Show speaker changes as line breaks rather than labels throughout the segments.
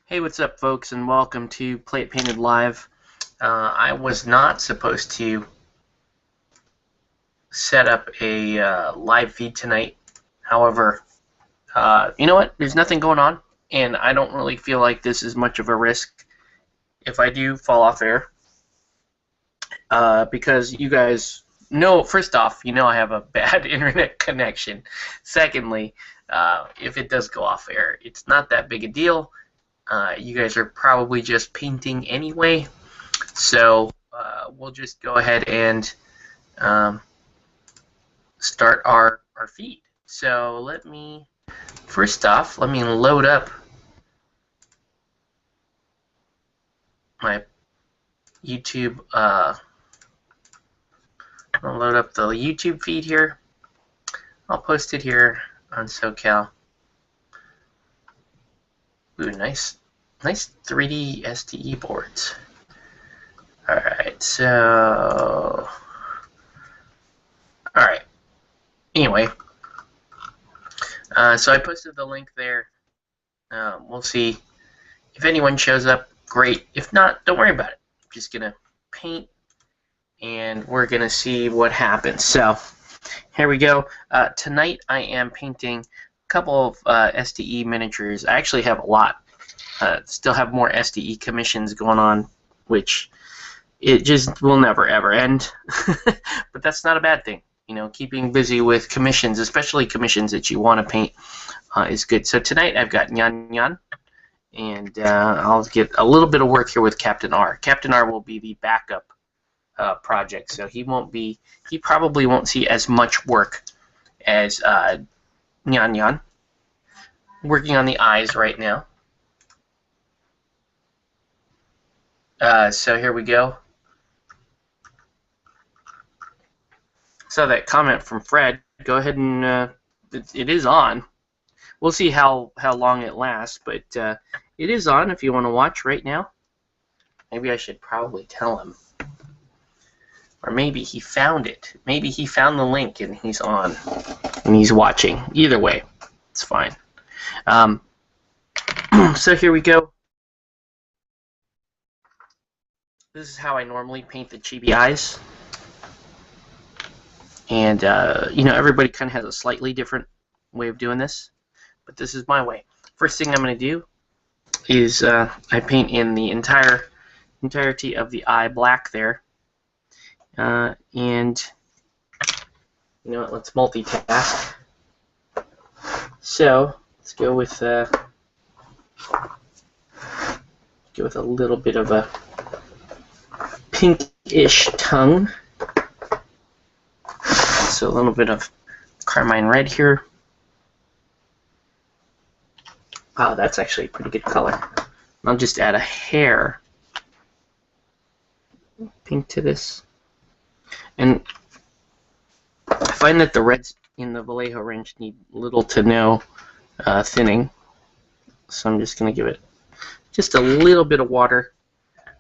Hey, what's up, folks, and welcome to Play It Painted Live. I was not supposed to set up a live feed tonight. However, you know what? There's nothing going on, and I don't really feel like this is much of a risk if I do fall off air. Because you guys know, first off, you know I have a bad internet connection. Secondly, if it does go off air, it's not that big a deal. You guys are probably just painting anyway, so we'll just go ahead and start our feed. So first off, let me load up my YouTube. I'll load up the YouTube feed here. I'll post it here on SoCal. Ooh, nice 3D STE boards. Alright, so... Alright. Anyway. So I posted the link there. We'll see. If anyone shows up, great. If not, don't worry about it. I'm just going to paint, and we're going to see what happens. So, here we go. Tonight I am painting a couple of STE miniatures. I actually have a lot. Still have more STE commissions going on, which it just will never ever end. But that's not a bad thing. You know, keeping busy with commissions, especially commissions that you want to paint, is good. So tonight I've got Nyan Nyan, and I'll get a little bit of work here with Captain R. Captain R will be the backup project, so he probably won't see as much work as Nyan Nyan. Working on the eyes right now. So here we go. So that comment from Fred, go ahead and it is on. We'll see how long it lasts, but it is on if you want to watch right now. Maybe I should probably tell him. Or maybe he found it. Maybe he found the link and he's on and he's watching. Either way, it's fine. So here we go. This is how I normally paint the chibi eyes. And, you know, everybody kind of has a slightly different way of doing this, but this is my way. First thing I'm going to do is I paint in the entirety of the eye black there. And, you know what, let's multitask. So, let's go with a little bit of a pinkish tongue. So a little bit of carmine red here. Wow, that's actually a pretty good color. I'll just add a hair pink to this. And I find that the reds in the Vallejo range need little to no thinning. So I'm just going to give it just a little bit of water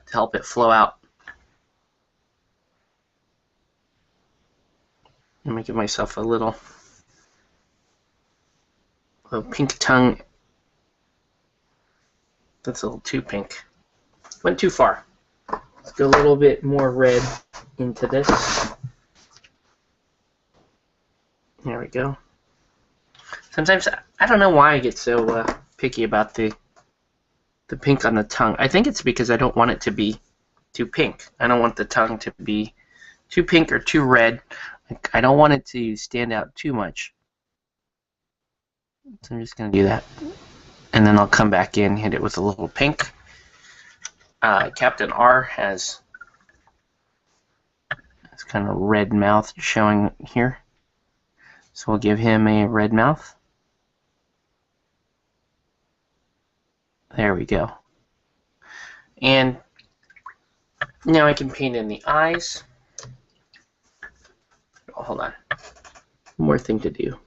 to help it flow out. Let me give myself a little pink tongue. That's a little too pink. Went too far. Let's go a little bit more red into this. There we go. Sometimes, I don't know why I get so picky about the pink on the tongue. I think it's because I don't want it to be too pink. I don't want the tongue to be too pink or too red. I don't want it to stand out too much. So I'm just going to do that. And then I'll come back in, hit it with a little pink. Captain R has this kind of red mouth showing here. So we'll give him a red mouth. There we go. And now I can paint in the eyes. Oh, hold on. One more thing to do.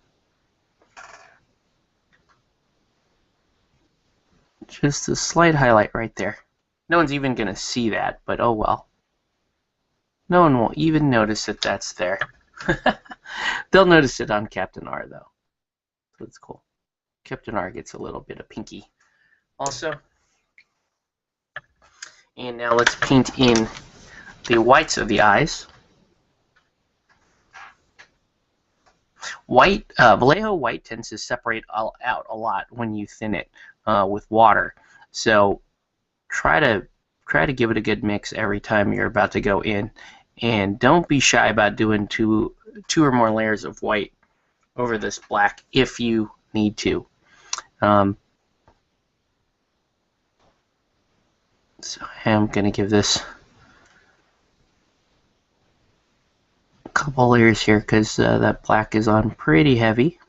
Just a slight highlight right there. No one's even going to see that, but oh well. No one will even notice that that's there. They'll notice it on Captain R, though. So it's cool. Captain R gets a little bit of pinky. Also, And now let's paint in the whites of the eyes. White, Vallejo white tends to separate out a lot when you thin it with water. So try to give it a good mix every time you're about to go in, and don't be shy about doing two or more layers of white over this black if you need to. So I'm going to give this a couple layers here because that black is on pretty heavy.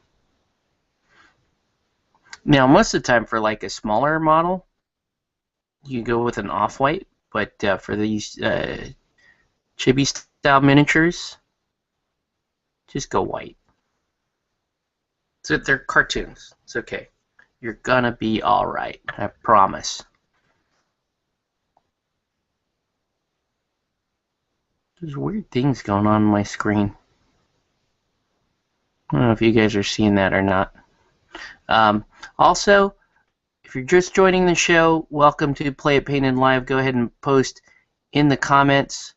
Now, most of the time for like a smaller model, you go with an off-white, but for these chibi style miniatures, just go white. So they're cartoons. It's okay. You're gonna be alright, I promise. There's weird things going on my screen. I don't know if you guys are seeing that or not. Also, if you're just joining the show, welcome to Play It Painted Live. Go ahead and post in the comments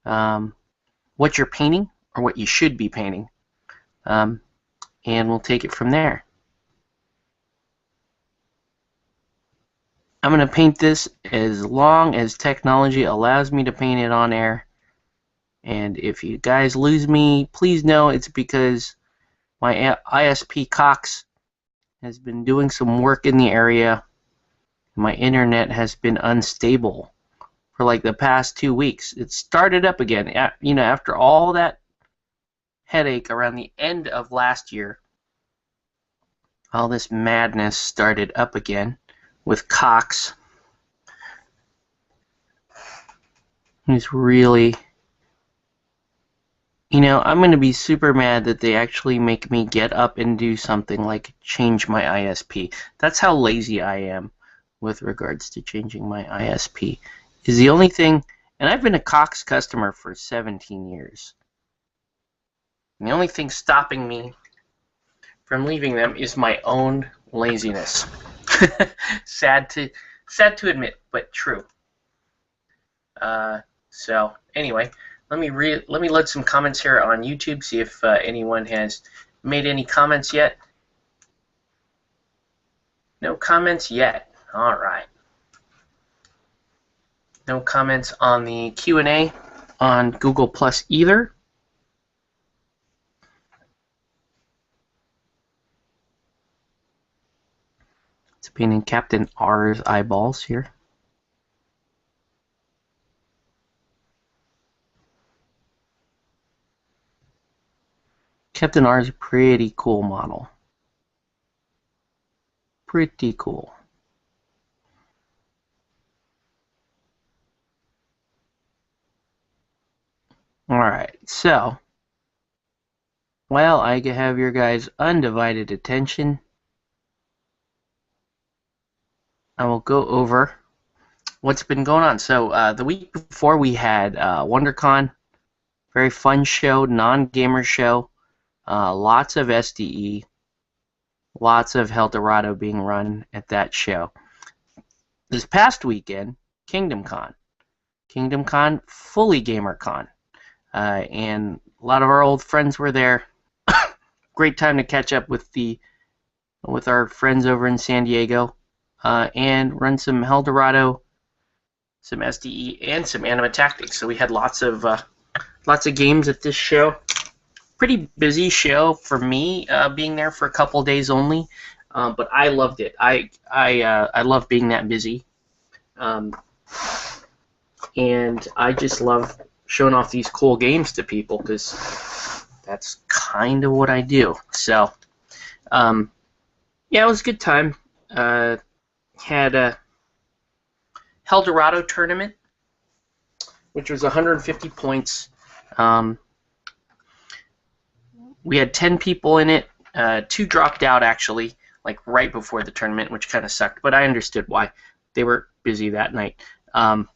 what you're painting or what you should be painting, and we'll take it from there. I'm going to paint this as long as technology allows me to paint it on air. And if you guys lose me, please know it's because my ISP Cox has been doing some work in the area. My internet has been unstable for like the past 2 weeks. It started up again, you know, after all that headache around the end of last year. All this madness started up again with Cox. He's really... You know, I'm going to be super mad that they actually make me get up and do something like change my ISP. That's how lazy I am with regards to changing my ISP. Is the only thing, and I've been a Cox customer for 17 years. And the only thing stopping me from leaving them is my own laziness. Sad to admit, but true. So anyway. Let me load some comments here on YouTube, see if anyone has made any comments yet. No comments yet. All right. No comments on the Q&A on Google Plus either. It's painting Captain R's eyeballs here. Captain R is a pretty cool model. Pretty cool. Alright, so while I have your guys' undivided attention, I will go over what's been going on. So the week before we had WonderCon, very fun show, non-gamer show. Lots of SDE, lots of Helldorado being run at that show. This past weekend, Kingdom Con, fully GamerCon, and a lot of our old friends were there. Great time to catch up with our friends over in San Diego, and run some Helldorado, some SDE, and some Anima Tactics. So we had lots of games at this show. Pretty busy show for me, being there for a couple days only, but I loved it. I love being that busy, and I just love showing off these cool games to people because that's kind of what I do. So, yeah, it was a good time. Had a Helldorado tournament, which was 150 points. We had 10 people in it. 2 dropped out, actually, like right before the tournament, which kind of sucked, but I understood why. They were busy that night. It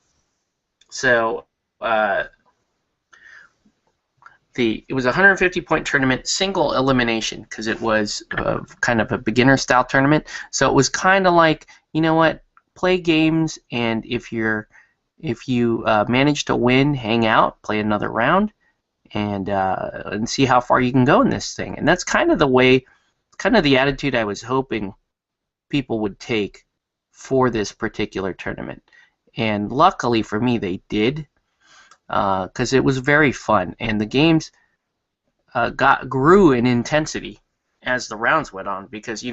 was a 150-point tournament, single elimination, because it was kind of a beginner-style tournament. So it was kind of like, you know what, play games, and if you're if you manage to win, hang out, play another round, and see how far you can go in this thing. And that's kind of the way, kind of the attitude I was hoping people would take for this particular tournament. And luckily for me, they did, because it was very fun, and the games grew in intensity as the rounds went on, because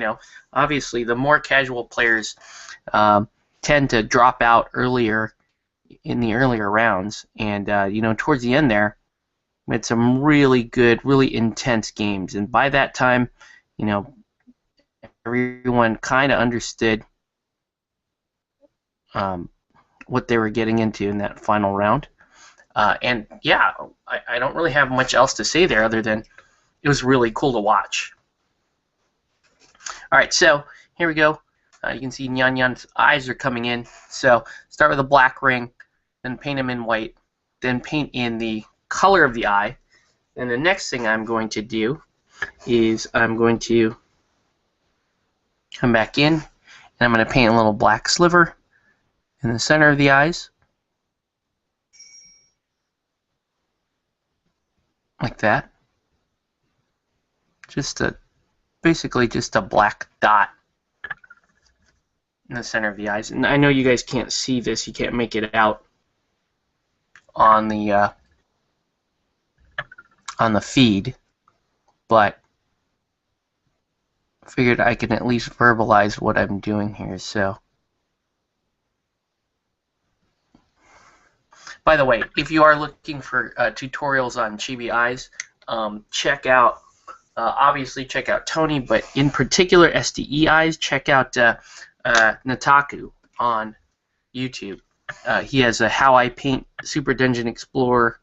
obviously the more casual players tend to drop out earlier in the earlier rounds, and towards the end there we had some really good, really intense games, and by that time everyone kind of understood what they were getting into in that final round. And yeah, I don't really have much else to say there other than it was really cool to watch. Alright, so here we go. You can see Nyan Nyan's eyes are coming in. So start with a black ring, then paint them in white, then paint in the color of the eye. And the next thing I'm going to do is I'm going to come back in, and I'm going to paint a little black sliver in the center of the eyes, like that. Basically just a black dot in the center of the eyes. And I know you guys can't see this, you can't make it out on the feed, but I figured I can at least verbalize what I'm doing here. So, by the way, if you are looking for tutorials on chibi eyes, check out obviously check out Tony, but in particular SDE eyes, check out Nataku on YouTube. He has a How I Paint Super Dungeon Explorer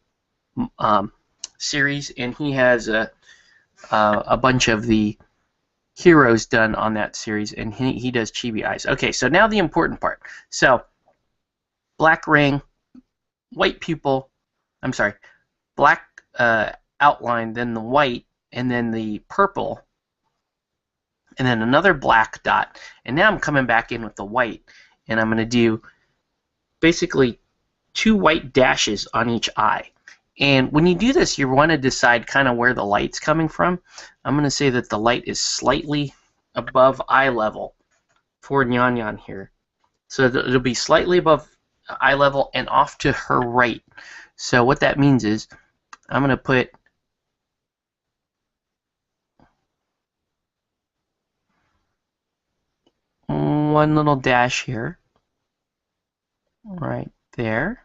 series, and he has a bunch of the heroes done on that series, and he does chibi eyes. Okay, so now the important part. So black ring, white pupil, I'm sorry, black outline, then the white, and then the purple, and then another black dot. And now I'm coming back in with the white, and I'm going to do basically 2 white dashes on each eye. And when you do this, you want to decide kind of where the light's coming from. I'm going to say that the light is slightly above eye level for Nyan Nyan here. So it'll be slightly above eye level and off to her right. So what that means is I'm going to put one little dash here, right there.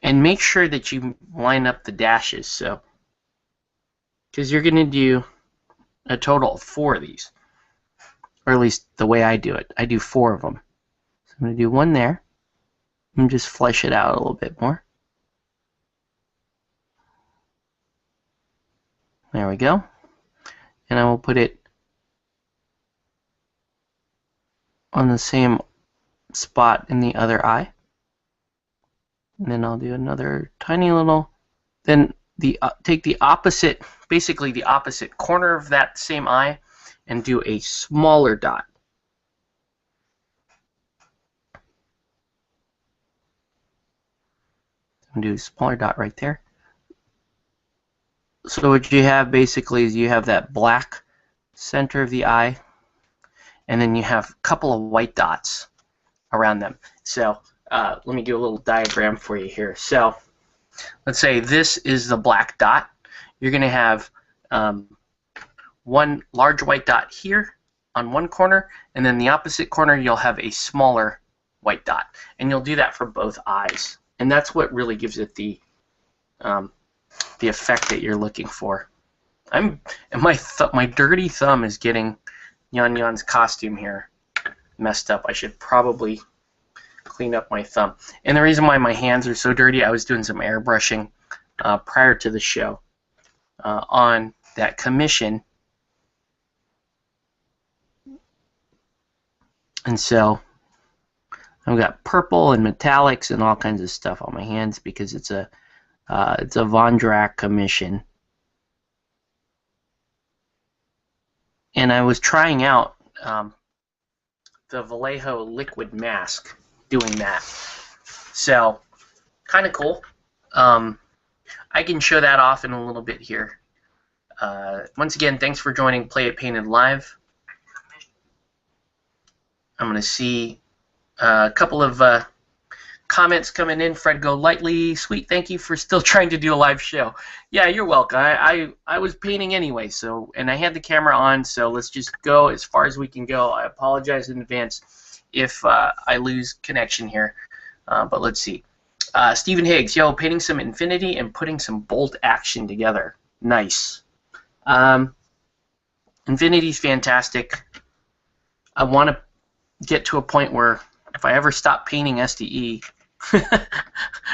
And make sure that you line up the dashes, so because you're going to do a total of 4 of these, or at least the way I do it. I do 4 of them. So I'm going to do one there, and just flesh it out a little bit more. There we go. And I will put it on the same spot in the other eye. And then I'll do another tiny little, then take the opposite, basically the opposite corner of that same eye, and do a smaller dot. I'm going to do a smaller dot right there. So what you have basically is you have that black center of the eye, and then you have a couple of white dots around them. So let me do a little diagram for you here. So let's say this is the black dot. You're going to have one large white dot here on one corner, and then the opposite corner you'll have a smaller white dot. And you'll do that for both eyes. And that's what really gives it the effect that you're looking for. My dirty thumb is getting Nyan Nyan's costume here messed up. I should probably clean up my thumb. And the reason why my hands are so dirty, I was doing some airbrushing prior to the show on that commission. And so I've got purple and metallics and all kinds of stuff on my hands because it's a Von Drack commission. and I was trying out the Vallejo liquid mask doing that. So, kind of cool. I can show that off in a little bit here. Once again, thanks for joining Play It Painted Live. I'm going to see a couple of comments coming in. Fred Go Lightly, sweet, thank you for still trying to do a live show. Yeah, you're welcome. I was painting anyway, so, and I had the camera on, so let's just go as far as we can go. I apologize in advance if I lose connection here, but let's see. Stephen Higgs, yo, painting some Infinity and putting some bolt action together. Nice. Infinity's fantastic. I want to get to a point where if I ever stop painting SDE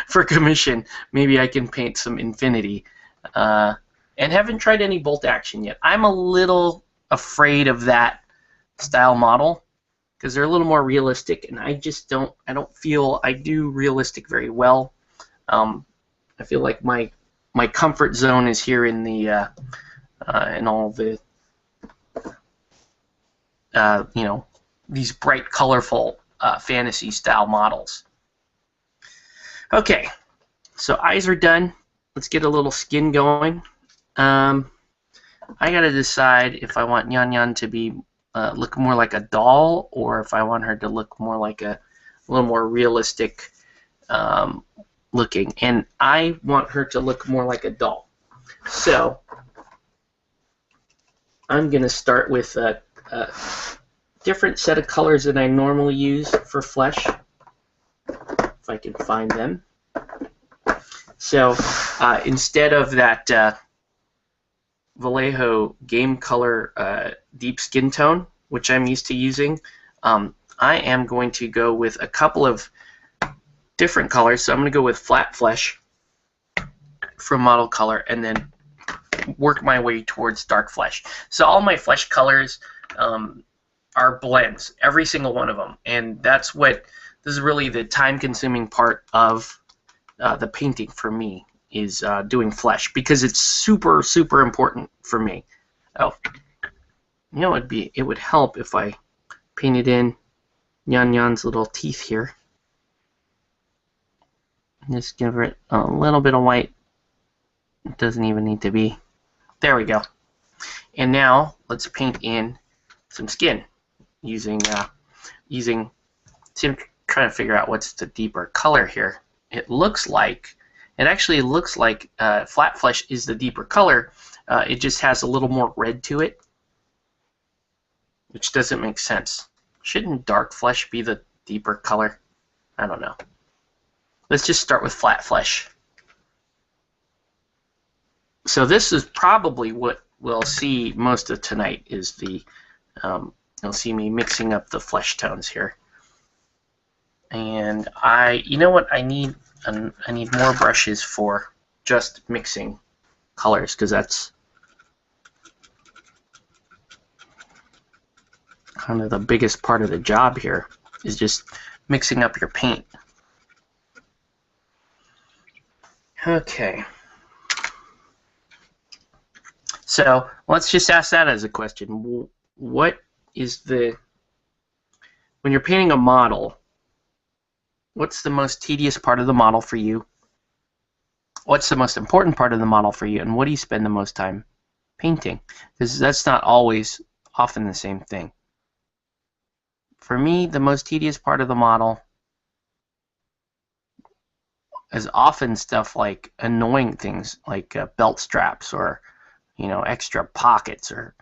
for commission, maybe I can paint some Infinity. And haven't tried any bolt action yet. I'm a little afraid of that style model because they're a little more realistic, and I don't feel I do realistic very well. I feel like my comfort zone is here in the in all the you know, these bright, colorful fantasy style models. Okay, so eyes are done. Let's get a little skin going. I gotta decide if I want Nyan Nyan to be look more like a doll, or if I want her to look more like a little more realistic looking. And I want her to look more like a doll. So I'm gonna start with a different set of colors than I normally use for flesh, if I can find them. So instead of that Vallejo Game Color deep skin tone, which I'm used to using, I am going to go with a couple of different colors. So I'm going to go with Flat Flesh from Model Color, and then work my way towards Dark Flesh. So all my flesh colors are blends, every single one of them, and this is really the time-consuming part of the painting for me, is doing flesh, because it's super, super important for me. Oh, you know, it would help if I painted in Nyan Nyan's little teeth here. Just give it a little bit of white. It doesn't even need to be. There we go. And now let's paint in some skin using see, I'm trying to figure out what's the deeper color here. It actually looks like Flat Flesh is the deeper color. It just has a little more red to it, which doesn't make sense. Shouldn't Dark Flesh be the deeper color? I don't know. Let's just start with Flat Flesh. So this is probably what we'll see most of tonight, is the you'll see me mixing up the flesh tones here. And you know what I need? I need more brushes for just mixing colors, because that's kind of the biggest part of the job here, is just mixing up your paint. Okay. So let's just ask that as a question. What is when you're painting a model, what's the most tedious part of the model for you? What's the most important part of the model for you? And what do you spend the most time painting? Because that's not always often the same thing. For me, the most tedious part of the model is often stuff like annoying things, like belt straps, or extra pockets, or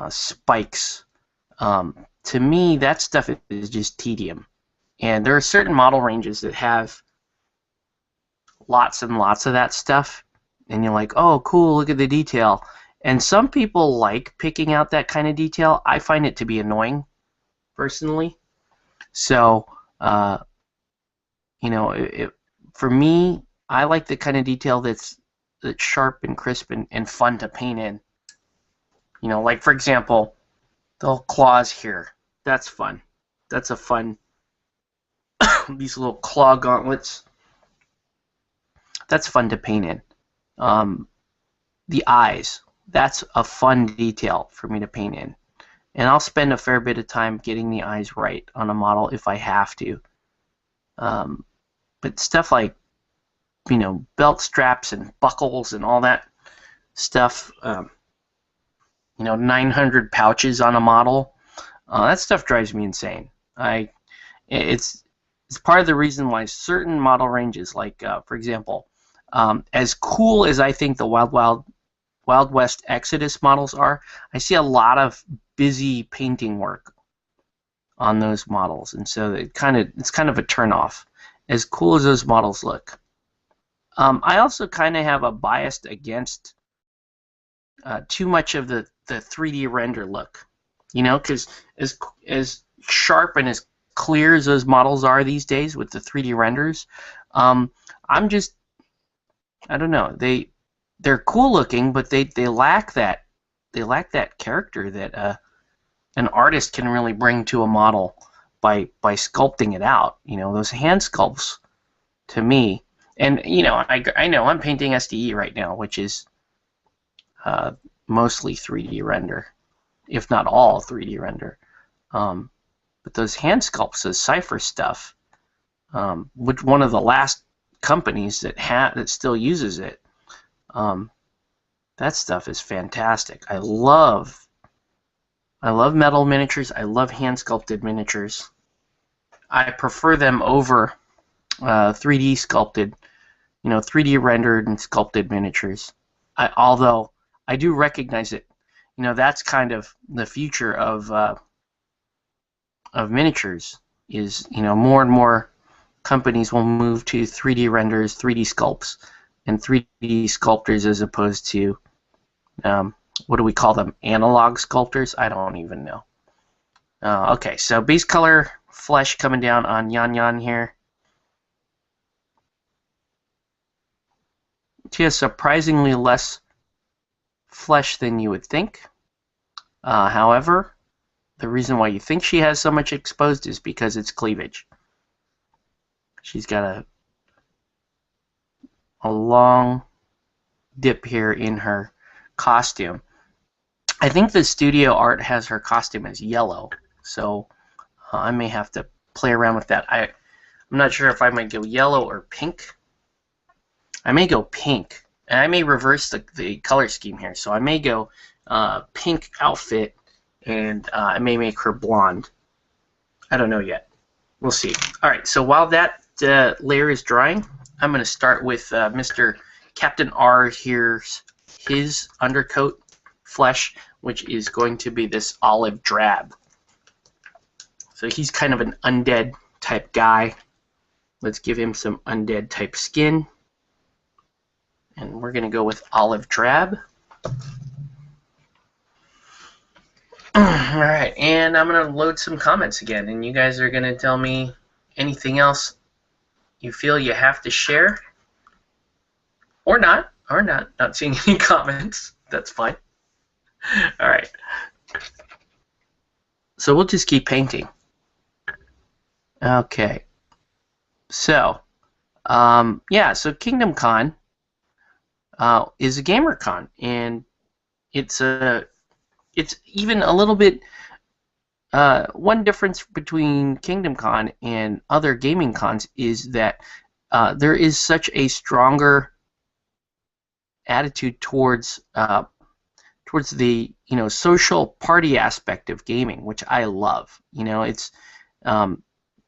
spikes. To me, that stuff is just tedium. And there are certain model ranges that have lots and lots of that stuff, and you're like, oh, cool, look at the detail. And some people like picking out that kind of detail. I find it to be annoying, personally. So, for me, I like the kind of detail that's sharp and crisp and fun to paint in. Like, for example, the little claws here. That's fun. That's a fun... these little claw gauntlets. That's fun to paint in. The eyes. that's a fun detail for me to paint in. And I'll spend a fair bit of time getting the eyes right on a model if I have to. But stuff like, belt straps and buckles and all that stuff, 900 pouches on a model, that stuff drives me insane. It's part of the reason why certain model ranges, like for example, as cool as I think the Wild West Exodus models are, I see a lot of busy painting work on those models, and so it's kind of a turnoff. As cool as those models look, I also kind of have a bias against too much of the 3D render look, because as sharp and as clear as those models are these days with the 3D renders, I don't know, they're cool looking, but they lack that character that an artist can really bring to a model by sculpting it out. Those hand sculpts, to me, and I know I'm painting SDE right now, which is mostly 3D render, if not all 3D render. But those hand sculpts, those Cypher stuff, which one of the last companies that still uses it, that stuff is fantastic. I love metal miniatures. I love hand sculpted miniatures. I prefer them over 3D sculpted, 3D rendered and sculpted miniatures. Although I do recognize it, that's kind of the future of miniatures. Is more and more companies will move to 3D renders, 3D sculpts, and 3D sculptors as opposed to what do we call them? Analog sculptors? I don't even know. Okay, so base color flesh coming down on Yan Yan here. She has surprisingly less flesh than you would think. However, the reason why you think she has so much exposed is because it's cleavage. She's got a long dip here in her costume. I think the studio art has her costume as yellow, so I may have to play around with that. I'm not sure if I might go yellow or pink. I may go pink, and I may reverse the color scheme here. So I may go pink outfit, and I may make her blonde. I don't know yet. We'll see. All right, so while that layer is drying, I'm going to start with Mr. Captain R here's his undercoat flesh, which is going to be this olive drab. So he's kind of an undead type guy. Let's give him some undead type skin. And we're going to go with olive drab. Alright, and I'm going to load some comments again, and you guys are going to tell me anything else you feel you have to share. Or not. Not seeing any comments. That's fine. Alright. So we'll just keep painting. Okay. So, yeah, so Kingdom Con is a gamer con, and it's even a little bit one difference between Kingdom Con and other gaming cons is that there is such a stronger attitude towards the social party aspect of gaming, which I love. It's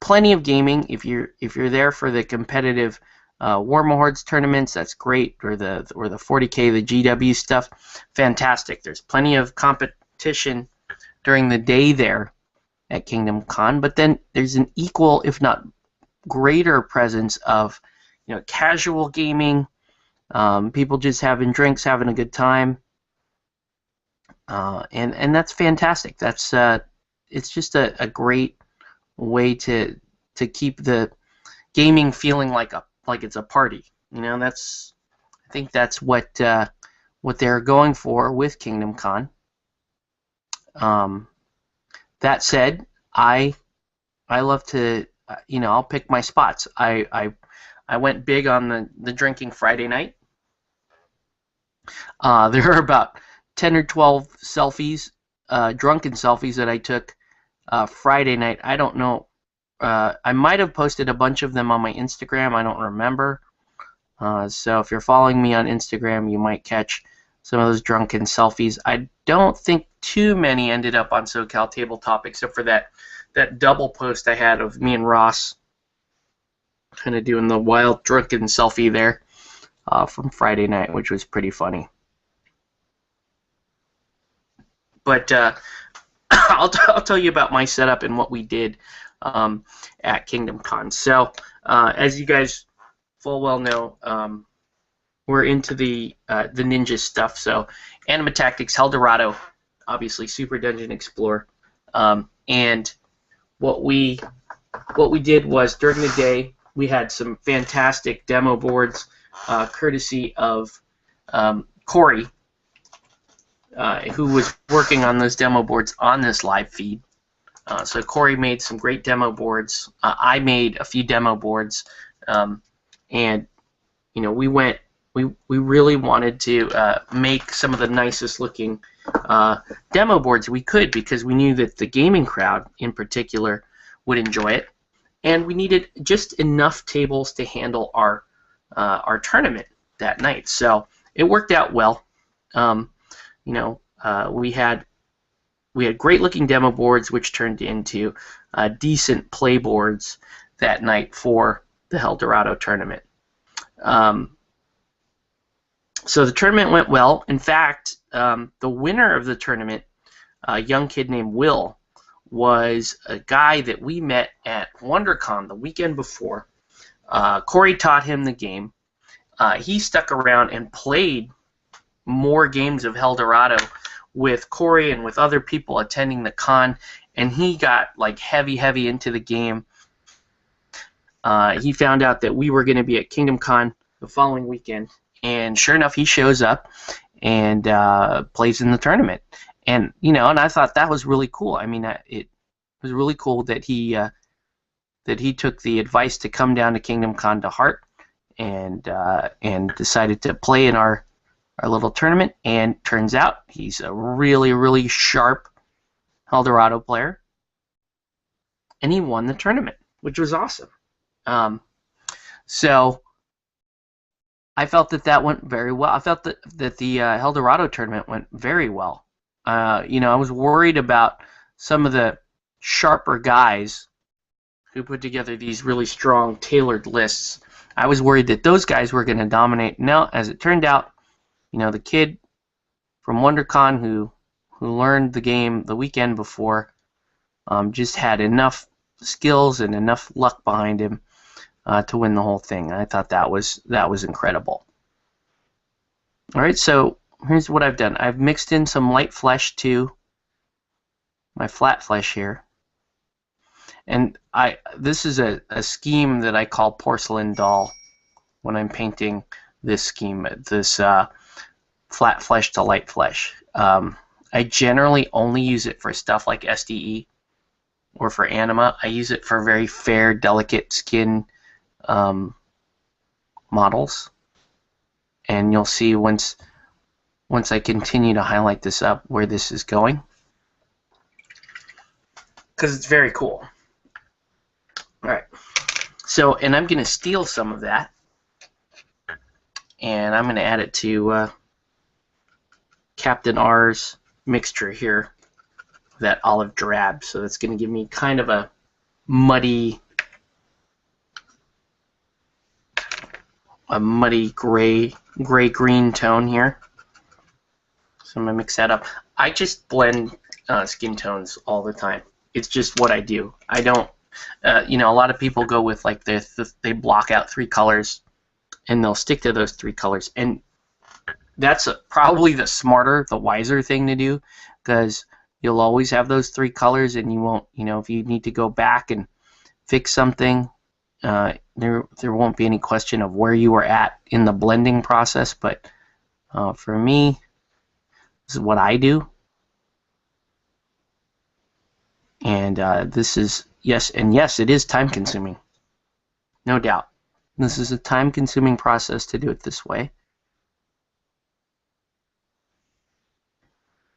plenty of gaming. If you're there for the competitive Warmahordes tournaments, that's great, or the 40K, the GW stuff, fantastic. There's plenty of competition during the day there at Kingdom Con, but then there's an equal, if not greater, presence of casual gaming, people just having drinks, having a good time, and that's fantastic. That's it's just a great way to keep the gaming feeling like it's a party. I think that's what they're going for with Kingdom Con. That said, I love to I'll pick my spots. I went big on the drinking Friday night. There are about 10 or 12 selfies, drunken selfies that I took Friday night. I don't know. I might have posted a bunch of them on my Instagram. I don't remember. So if you're following me on Instagram, you might catch some of those drunken selfies. I don't think too many ended up on SoCal Tabletop, except for that double post I had of me and Ross kind of doing the wild drunken selfie there from Friday night, which was pretty funny. But I'll tell you about my setup and what we did at Kingdom Con. So as you guys full well know, we're into the ninja stuff. So Anima Tactics, Helldorado, obviously Super Dungeon Explorer, and what we did was during the day we had some fantastic demo boards, courtesy of Corey, who was working on those demo boards on this live feed. So Corey made some great demo boards. I made a few demo boards, and you know, we really wanted to make some of the nicest looking demo boards we could, because we knew that the gaming crowd in particular would enjoy it, and we needed just enough tables to handle our tournament that night. So it worked out well. You know, we had great looking demo boards, which turned into decent play boards that night for the Helldorado tournament. So the tournament went well. In fact, the winner of the tournament, a young kid named Will, was a guy that we met at WonderCon the weekend before. Corey taught him the game. He stuck around and played more games of Helldorado with Corey and with other people attending the con, and he got like heavy into the game. He found out that we were going to be at Kingdom Con the following weekend, and sure enough, he shows up and plays in the tournament. And you know, and I thought that was really cool. I mean, it was really cool that he took the advice to come down to Kingdom Con to Hart and decided to play in our little tournament. And turns out he's a really sharp Helldorado player, and he won the tournament, which was awesome. So I felt that went very well. I felt that the Helldorado tournament went very well. You know, I was worried about some of the sharper guys who put together these really strong, tailored lists. I was worried that those guys were going to dominate. No, as it turned out, you know, the kid from WonderCon who learned the game the weekend before just had enough skills and enough luck behind him to win the whole thing. I thought that was incredible. All right, so here's what I've done. I've mixed in some light flesh to my flat flesh here, and this is a scheme that I call porcelain doll when I'm painting this scheme, this flat flesh to light flesh. I generally only use it for stuff like SDE or for Anima. I use it for very fair, delicate skin models, and you'll see once I continue to highlight this up where this is going, because it's very cool. Alright, so, and I'm going to steal some of that, and I'm going to add it to Captain R's mixture here, that olive drab, so that's going to give me kind of a muddy gray-green tone here. So I'm going to mix that up. I just blend skin tones all the time. It's just what I do. I don't, you know, a lot of people go with like they block out 3 colors and they'll stick to those 3 colors. And that's probably the smarter, the wiser thing to do, because you'll always have those 3 colors, and you won't, you know, if you need to go back and fix something, there won't be any question of where you were at in the blending process. But for me, this is what I do, and this is yes, it is time consuming, no doubt. This is a time consuming process to do it this way.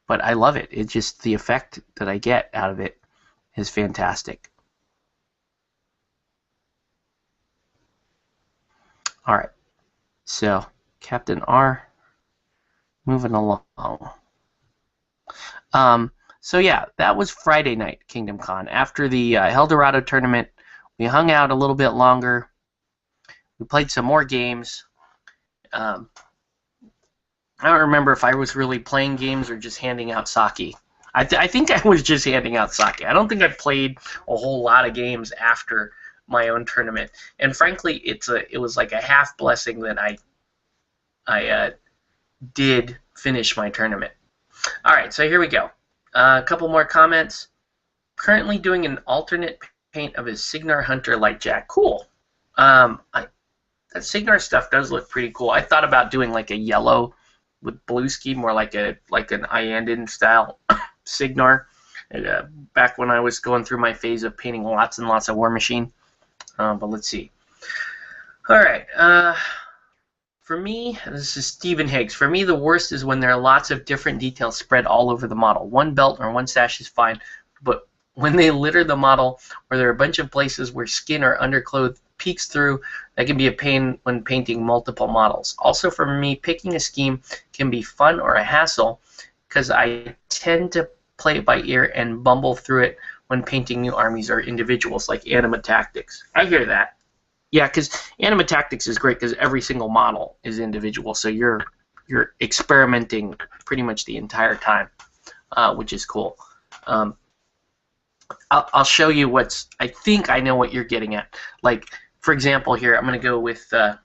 but I love it. It's just the effect that I get out of it is fantastic. All right, so Captain R, moving along. So yeah, that was Friday night, Kingdom Con. After the Eldorado tournament, we hung out a little bit longer. We played some more games. I don't remember if I was really playing games or just handing out sake. I think I was just handing out sake. I don't think I played a whole lot of games after my own tournament. And frankly, it was like a half blessing that I did finish my tournament. All right, so here we go. A couple more comments. Currently doing an alternate paint of his Cygnar Hunter Lightjack. Cool. That Cygnar stuff does look pretty cool. I thought about doing like a yellow with blue ski, more like an Iandin style Cygnar. Back when I was going through my phase of painting lots and lots of War Machine. But let's see. All right. For me, this is Stephen Higgs. For me, the worst is when there are lots of different details spread all over the model. One belt or one sash is fine, but when they litter the model or there are a bunch of places where skin or underclothes peeks through, that can be a pain when painting multiple models. Also, for me, picking a scheme can be fun or a hassle because I tend to play it by ear and bumble through it when painting new armies or individuals like Anima Tactics. I hear that. Yeah, because Anima Tactics is great because every single model is individual, so you're experimenting pretty much the entire time, which is cool. I'll show you what's. I think I know what you're getting at. Like, for example, here I'm going to go with. Oh,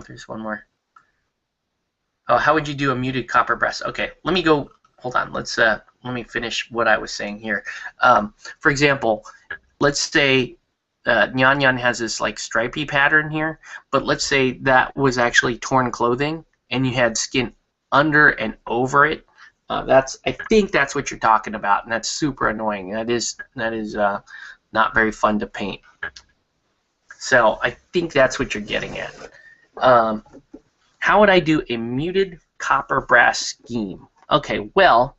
there's one more. Oh, how would you do a muted copper brass? Okay, let me go. Hold on. Let me finish what I was saying here. For example, let's say Nyan Nyan has this like stripy pattern here, but let's say that was actually torn clothing and you had skin under and over it. I think that's what you're talking about, and that's super annoying. That is not very fun to paint. So I think that's what you're getting at. How would I do a muted copper brass scheme? Okay, well,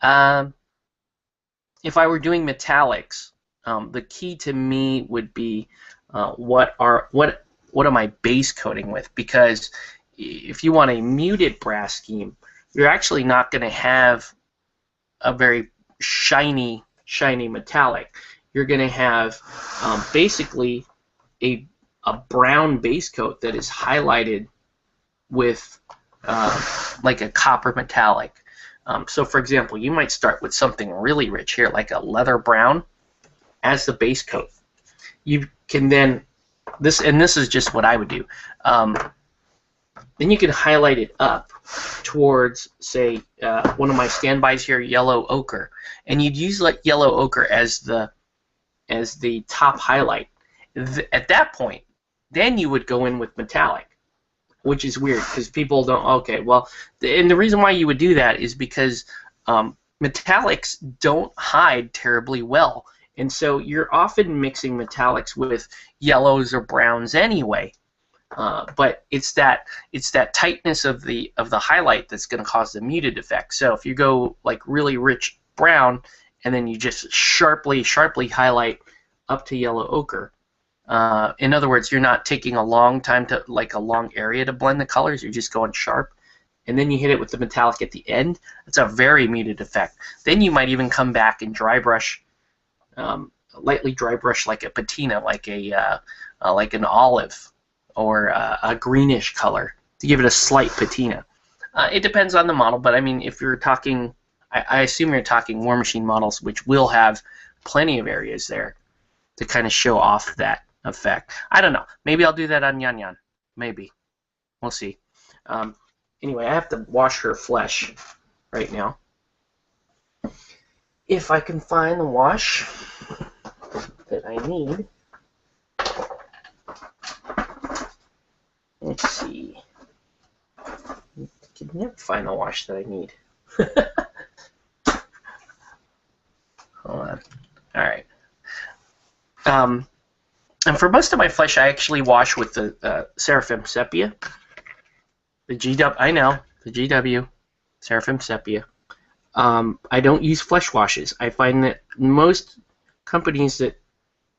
if I were doing metallics, the key to me would be what am I base coating with? Because if you want a muted brass scheme, you're actually not going to have a very shiny metallic. You're going to have basically a brown base coat that is highlighted with like a copper metallic. So for example, you might start with something really rich here, like a leather brown as the base coat. You can then, this is just what I would do. Then you can highlight it up towards, say, one of my standbys here, yellow ochre, and you'd use like yellow ochre as the top highlight. At that point, then you would go in with metallic, which is weird because people don't. Okay, well, and the reason why you would do that is because metallics don't hide terribly well, and so you're often mixing metallics with yellows or browns anyway. But it's that tightness of the highlight that's going to cause the muted effect. So if you go like really rich brown and then you just sharply highlight up to yellow ochre, in other words, you're not taking a long time to a long area to blend the colors. You're just going sharp, and then you hit it with the metallic at the end. It's a very muted effect. Then you might even come back and dry brush, lightly dry brush like a patina, like an olive or a greenish color to give it a slight patina. It depends on the model, but I mean, if you're talking, I assume you're talking War Machine models, which will have plenty of areas there to kind of show off that effect. I don't know. Maybe I'll do that on Nyan Nyan. Maybe. We'll see. Anyway, I have to wash her flesh right now. If I can find the wash that I need. Let's see. I can never find the wash that I need. Hold on. Alright. And for most of my flesh, I actually wash with the Seraphim Sepia. The GW, I know, the GW. Seraphim Sepia. I don't use flesh washes. I find that most companies that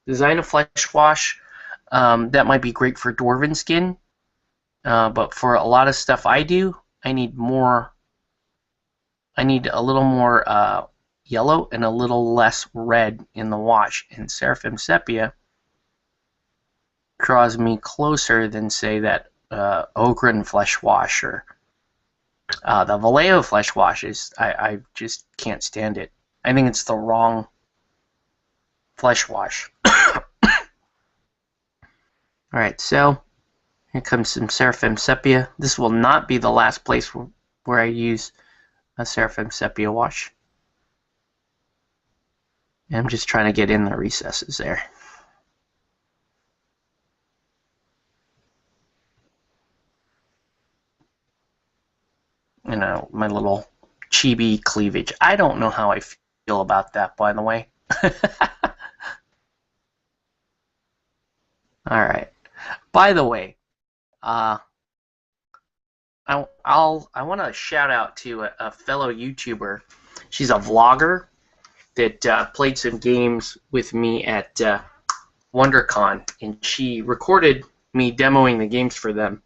design a flesh wash, that might be great for dwarven skin, but for a lot of stuff I do, I need a little more yellow and a little less red in the wash. And Seraphim Sepia draws me closer than, say, that Ogryn flesh wash or the Vallejo flesh washes. I just can't stand it. I think it's the wrong flesh wash. Alright, so here comes some Seraphim Sepia. This will not be the last place where I use a Seraphim Sepia wash. I'm just trying to get in the recesses there. You know, my little chibi cleavage. I don't know how I feel about that, by the way. Alright. By the way, I want to shout out to a fellow YouTuber. She's a vlogger that played some games with me at WonderCon, and she recorded me demoing the games for them.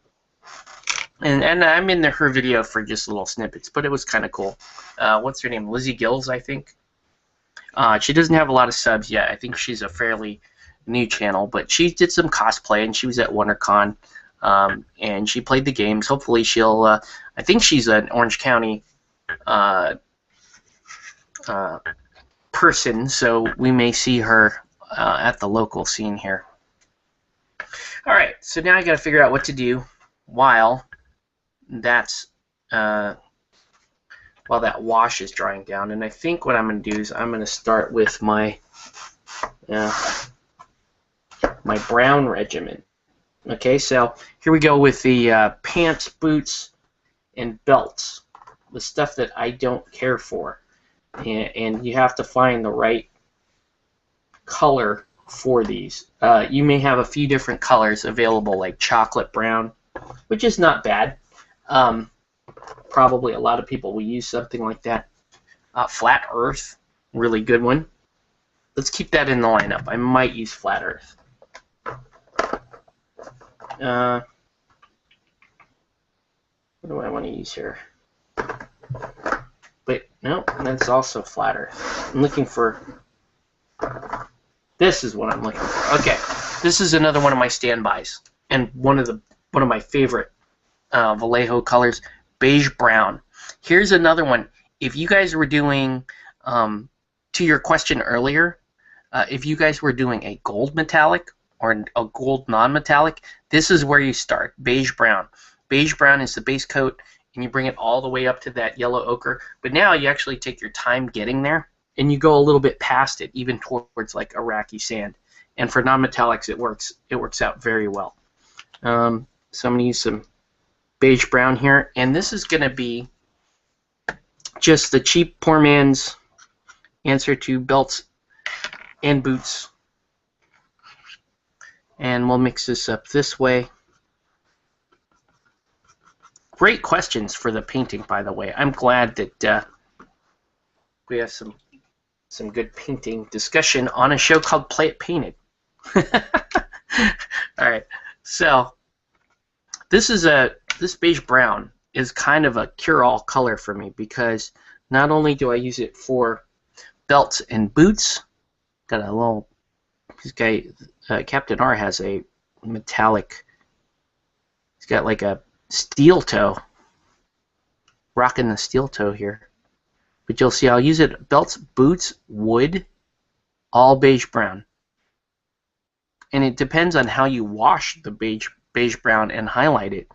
And I'm in her video for just little snippets, but it was kind of cool. What's her name? Lizzie Gills, I think. She doesn't have a lot of subs yet. I think she's a fairly new channel, but she did some cosplay, and she was at WonderCon, and she played the games. Hopefully she'll, I think she's an Orange County person, so we may see her at the local scene here. Alright, so now I gotta figure out what to do while that wash is drying down, and I think what I'm going to do is I'm going to start with my my brown regimen. Okay, so here we go with the pants, boots, and belts, the stuff that I don't care for, and you have to find the right color for these. You may have a few different colors available, like chocolate brown, which is not bad. Probably a lot of people will use something like that. Flat Earth, really good one. Let's keep that in the lineup. I might use Flat Earth. What do I want to use here? But no, that's also Flat Earth. I'm looking for... This is what I'm looking for. Okay, this is another one of my standbys, and one of my favorite Vallejo colors, beige brown. Here's another one. If you guys were doing, to your question earlier, if you guys were doing a gold metallic or a gold non-metallic, this is where you start, beige brown. Beige brown is the base coat, and you bring it all the way up to that yellow ochre. But now you actually take your time getting there, and you go a little bit past it, even towards like Iraqi sand. And for non-metallics, it works out very well. So I'm going to use some beige brown here, and this is going to be just the cheap poor man's answer to belts and boots, and we'll mix this up this way. Great questions for the painting, by the way. I'm glad that we have some good painting discussion on a show called Play It Painted. Alright, so this beige brown is kind of a cure-all color for me, because not only do I use it for belts and boots, got a little, this guy, Captain R has a metallic, he's got like a steel toe, rocking the steel toe here. But you'll see I'll use it belts, boots, wood, all beige brown. And it depends on how you wash the beige brown and highlight it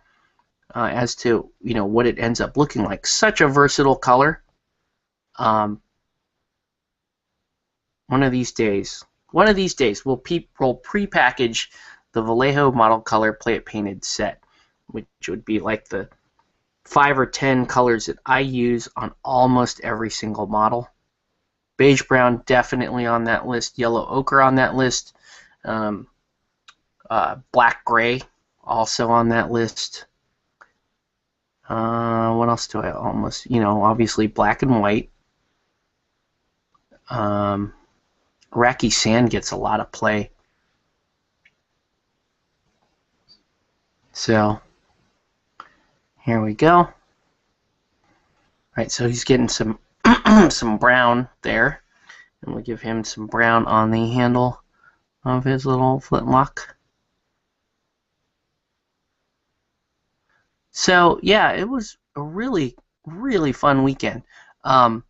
as to, you know, what it ends up looking like. Such a versatile color. One of these days we'll pre-package the Vallejo model color Play It Painted set, which would be like the 5 or 10 colors that I use on almost every single model. Beige brown definitely on that list. Yellow ochre on that list. Black gray also on that list. What else do I almost, obviously black and white. Iraqi sand gets a lot of play. So here we go. All right, so he's getting some some brown there, and we'll give him some brown on the handle of his little flintlock. So yeah, it was a really, really fun weekend. The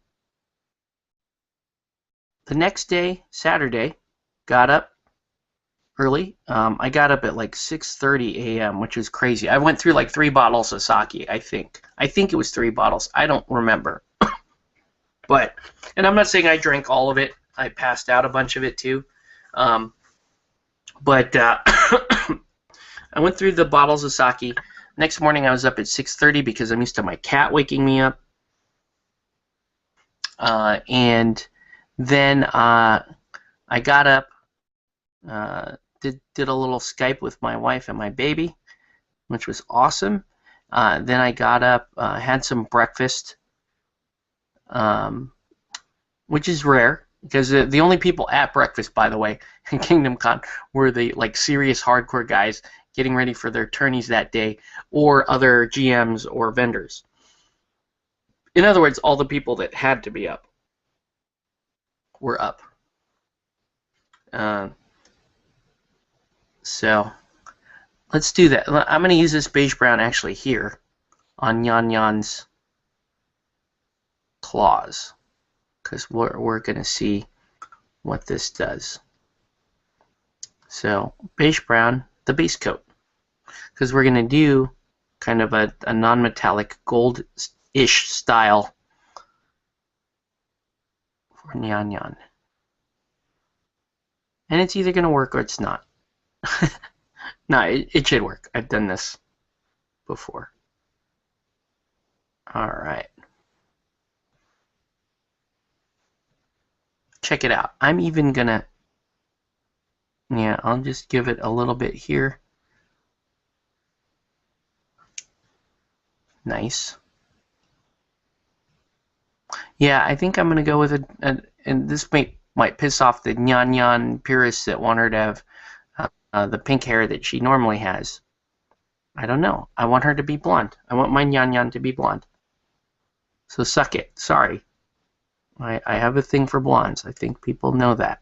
next day, Saturday, got up early. I got up at like 6:30 a.m., which is crazy. I went through like 3 bottles of sake, I think. I think it was 3 bottles. I don't remember. And I'm not saying I drank all of it. I passed out a bunch of it too. But I went through the bottles of sake. Next morning I was up at 6:30 because I'm used to my cat waking me up. And then I got up, did a little Skype with my wife and my baby, which was awesome. Then I got up, had some breakfast, which is rare because the only people at breakfast, by the way, in Kingdom Con were the like serious hardcore guys getting ready for their tourneys that day, or other GMs or vendors. In other words, all the people that had to be up were up. So let's do that. I'm going to use this beige brown actually here on Yan Yan's claws, because we're going to see what this does. So beige brown, the base coat, because we're going to do kind of a non-metallic gold-ish style for Nyan Yan. And it's either going to work or it's not. No, it should work. I've done this before. Alright. Check it out. I'm even going to... Yeah, I'll just give it a little bit here. Nice. Yeah, I think I'm going to go with and this might piss off the Nyan Yan purists that want her to have the pink hair that she normally has. I don't know. I want her to be blonde. I want my Nyan Yan to be blonde. So suck it. Sorry. I have a thing for blondes. I think people know that.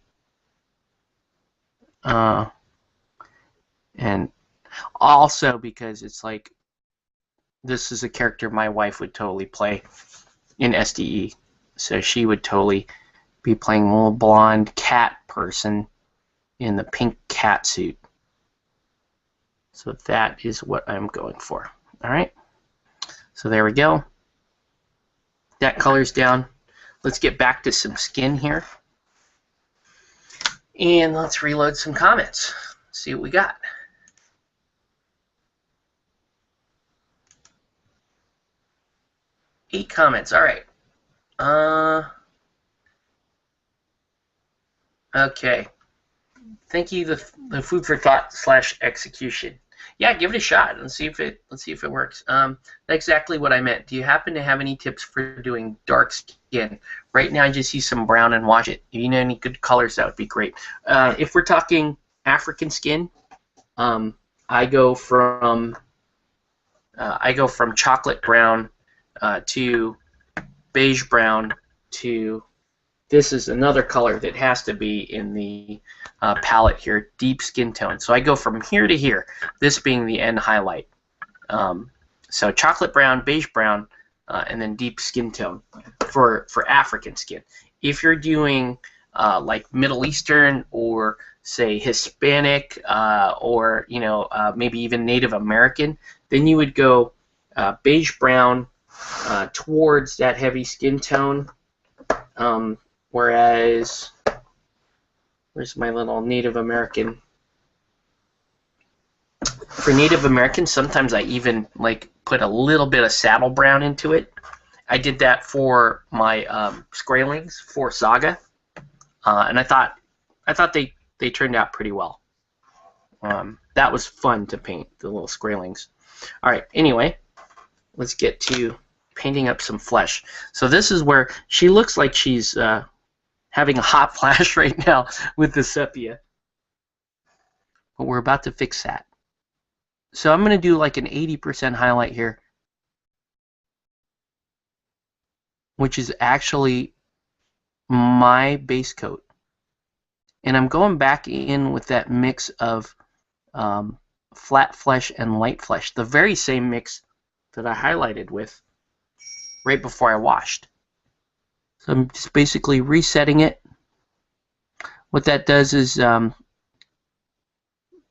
And also because it's like, this is a character my wife would totally play in SDE. So she would totally be playing a little blonde cat person in the pink cat suit. So that is what I'm going for. Alright. So there we go. That color's down. Let's get back to some skin here. And let's reload some comments. See what we got. Eight comments. Alright. Okay. Thank you. The food for thought / execution. Yeah, give it a shot. Let's see if it works. That's exactly what I meant. Do you happen to have any tips for doing dark skin? Right now, I just use some brown and wash it. If you know any good colors, that would be great. If we're talking African skin, I go from chocolate brown to beige brown to, this is another color that has to be in the palette here, deep skin tone. So I go from here to here, this being the end highlight. So chocolate brown, beige brown, and then deep skin tone for African skin. If you're doing like Middle Eastern or say Hispanic or maybe even Native American, then you would go beige brown towards that heavy skin tone. Whereas, where's my little Native American? For Native American, sometimes I even like put a little bit of saddle brown into it. I did that for my Skraelings for Saga, and I thought they turned out pretty well. That was fun to paint, the little Skraelings. All right. Anyway, let's get to painting up some flesh. So this is where she looks like she's having a hot flash right now with the sepia. But we're about to fix that. So I'm going to do like an 80% highlight here, which is actually my base coat. And I'm going back in with that mix of flat flesh and light flesh, the very same mix that I highlighted with right before I washed. So I'm just basically resetting it. What that does is,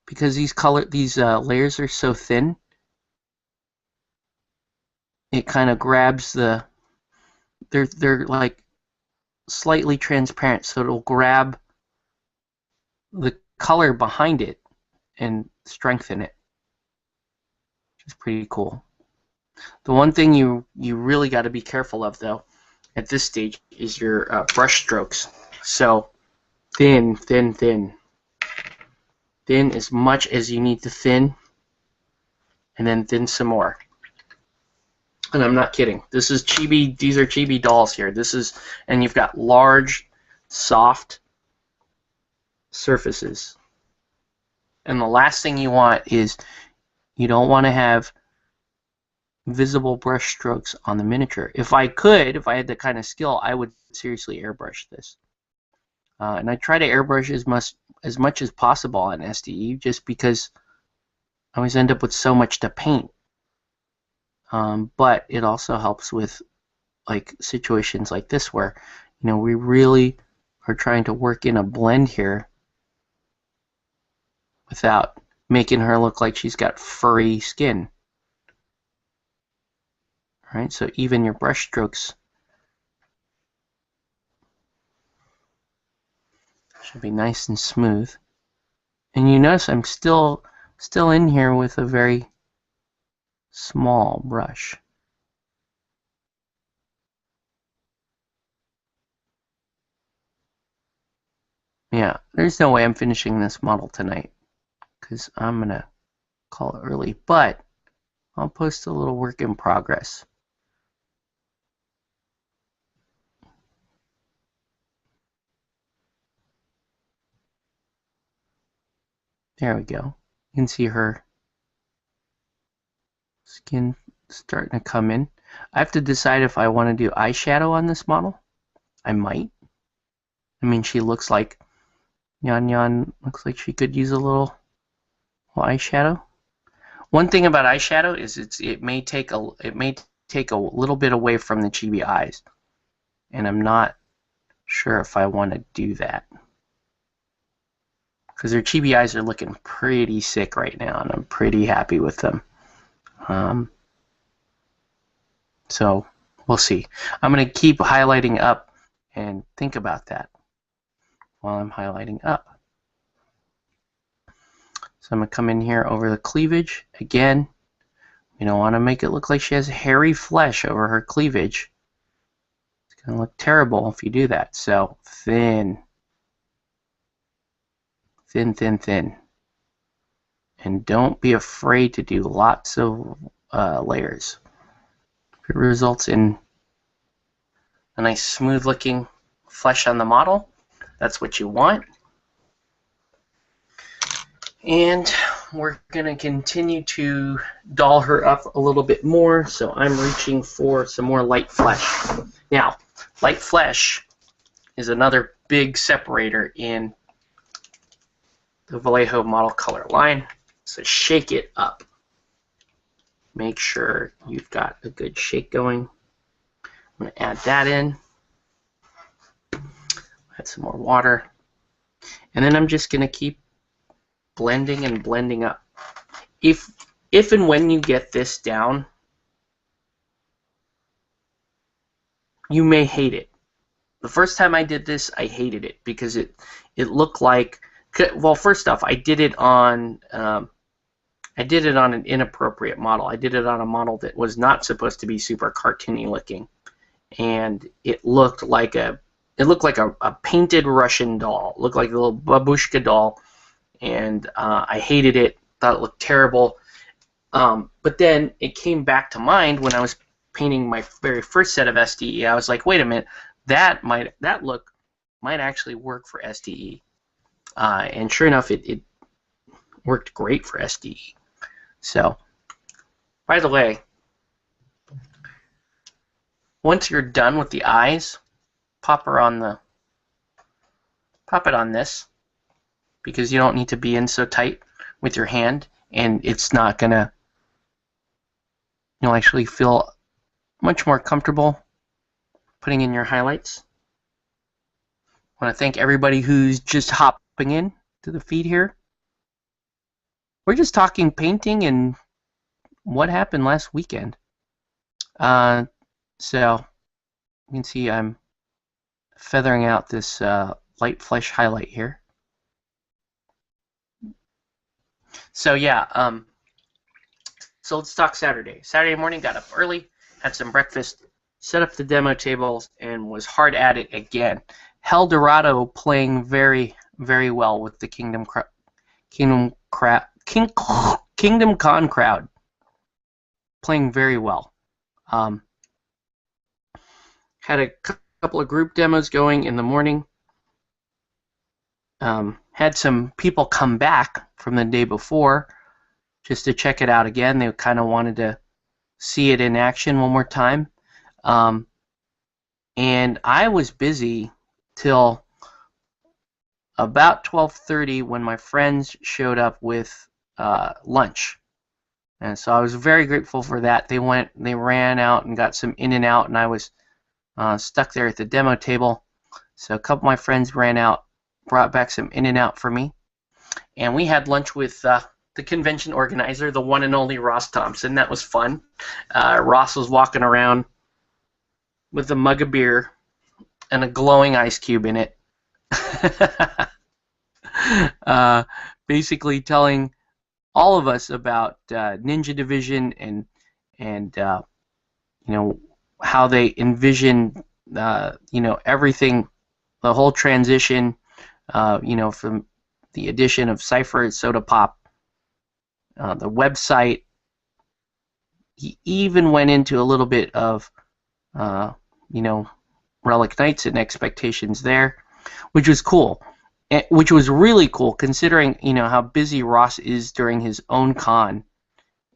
because these layers are so thin, it kind of grabs the, they're like slightly transparent, so it'll grab the color behind it and strengthen it, which is pretty cool. The one thing you really got to be careful of, though, at this stage is your brush strokes. So thin, thin, thin. Thin as much as you need to thin, and then thin some more. And I'm not kidding. This is chibi. These are chibi dolls here. This is, and you've got large, soft surfaces. And the last thing you want is, you don't want to have visible brush strokes on the miniature. If I had the kind of skill, I would seriously airbrush this. And I try to airbrush as much as possible on SDE, just because I always end up with so much to paint. But it also helps with like situations like this where, you know, we really are trying to work in a blend here without making her look like she's got furry skin. All right, so even your brush strokes should be nice and smooth. And you notice I'm still in here with a very small brush. Yeah, there's no way I'm finishing this model tonight, because I'm going to call it early, but I'll post a little work in progress. There we go. You can see her skin starting to come in. I have to decide if I want to do eyeshadow on this model. I might. I mean, she looks like Nyan Nyan, looks like she could use a little eyeshadow. One thing about eyeshadow is it may take a little bit away from the chibi eyes, and I'm not sure if I want to do that, because their chibi eyes are looking pretty sick right now, and I'm pretty happy with them. So we'll see. I'm going to keep highlighting up and think about that while I'm highlighting up. So I'm going to come in here over the cleavage. Again, you don't want to make it look like she has hairy flesh over her cleavage. It's going to look terrible if you do that. So thin. Thin, thin, thin. And don't be afraid to do lots of layers. If it results in a nice smooth looking flesh on the model, that's what you want. And we're going to continue to doll her up a little bit more, so I'm reaching for some more light flesh. Now, light flesh is another big separator in the Vallejo model color line, so shake it up. Make sure you've got a good shake going. I'm going to add that in. Add some more water. And then I'm just going to keep blending and blending up. If and when you get this down, you may hate it. The first time I did this, I hated it because it looked like, well, first off, I did it on an inappropriate model. I did it on a model that was not supposed to be super cartoony looking, and it looked like a painted Russian doll. It looked like a little babushka doll, and I hated it. Thought it looked terrible. But then it came back to mind when I was painting my very first set of SDE. I was like, wait a minute, that look might actually work for SDE. And sure enough, it worked great for SDE. So, by the way, once you're done with the eyes, pop it on this, because you don't need to be in so tight with your hand, and it's not gonna, you'll actually feel much more comfortable putting in your highlights. I want to thank everybody who's just hopping in to the feed here. We're just talking painting and what happened last weekend. So you can see I'm feathering out this light flesh highlight here. So yeah, so let's talk Saturday. Saturday morning, got up early, had some breakfast, set up the demo tables, and was hard at it again. Heldorado playing very, very well with the Kingdom Con crowd. Playing very well. Had a couple of group demos going in the morning. Had some people come back from the day before just to check it out again. They kind of wanted to see it in action one more time. And I was busy till about 12:30 when my friends showed up with lunch. And so I was very grateful for that. They ran out and got some in and out, and I was stuck there at the demo table. So a couple of my friends ran out, brought back some in and out for me. And we had lunch with the convention organizer, the one and only Ross Thompson. That was fun. Ross was walking around with a mug of beer and a glowing ice cube in it. Basically telling all of us about Ninja Division and how they envision everything, the whole transition, from the addition of Cypher and Soda Pop, the website. He even went into a little bit of Relic Knights and expectations there, which was cool. Which was really cool considering how busy Ross is during his own con,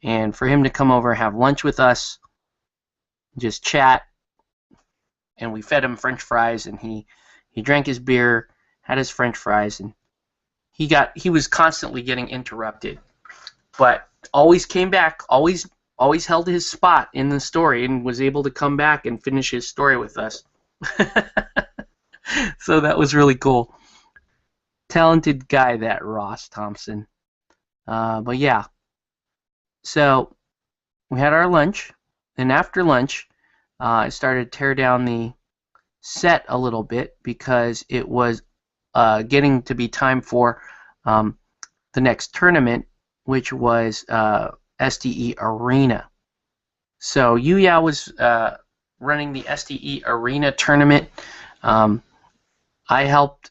and for him to come over, have lunch with us, just chat, and we fed him French fries, and he drank his beer, had his French fries, and he was constantly getting interrupted, but always came back, always held his spot in the story, and was able to come back and finish his story with us. So that was really cool. Talented guy, that Ross Thompson. But yeah, so we had our lunch, and after lunch, I started to tear down the set a little bit because it was getting to be time for the next tournament, which was SDE Arena. So Yuya was running the SDE Arena tournament.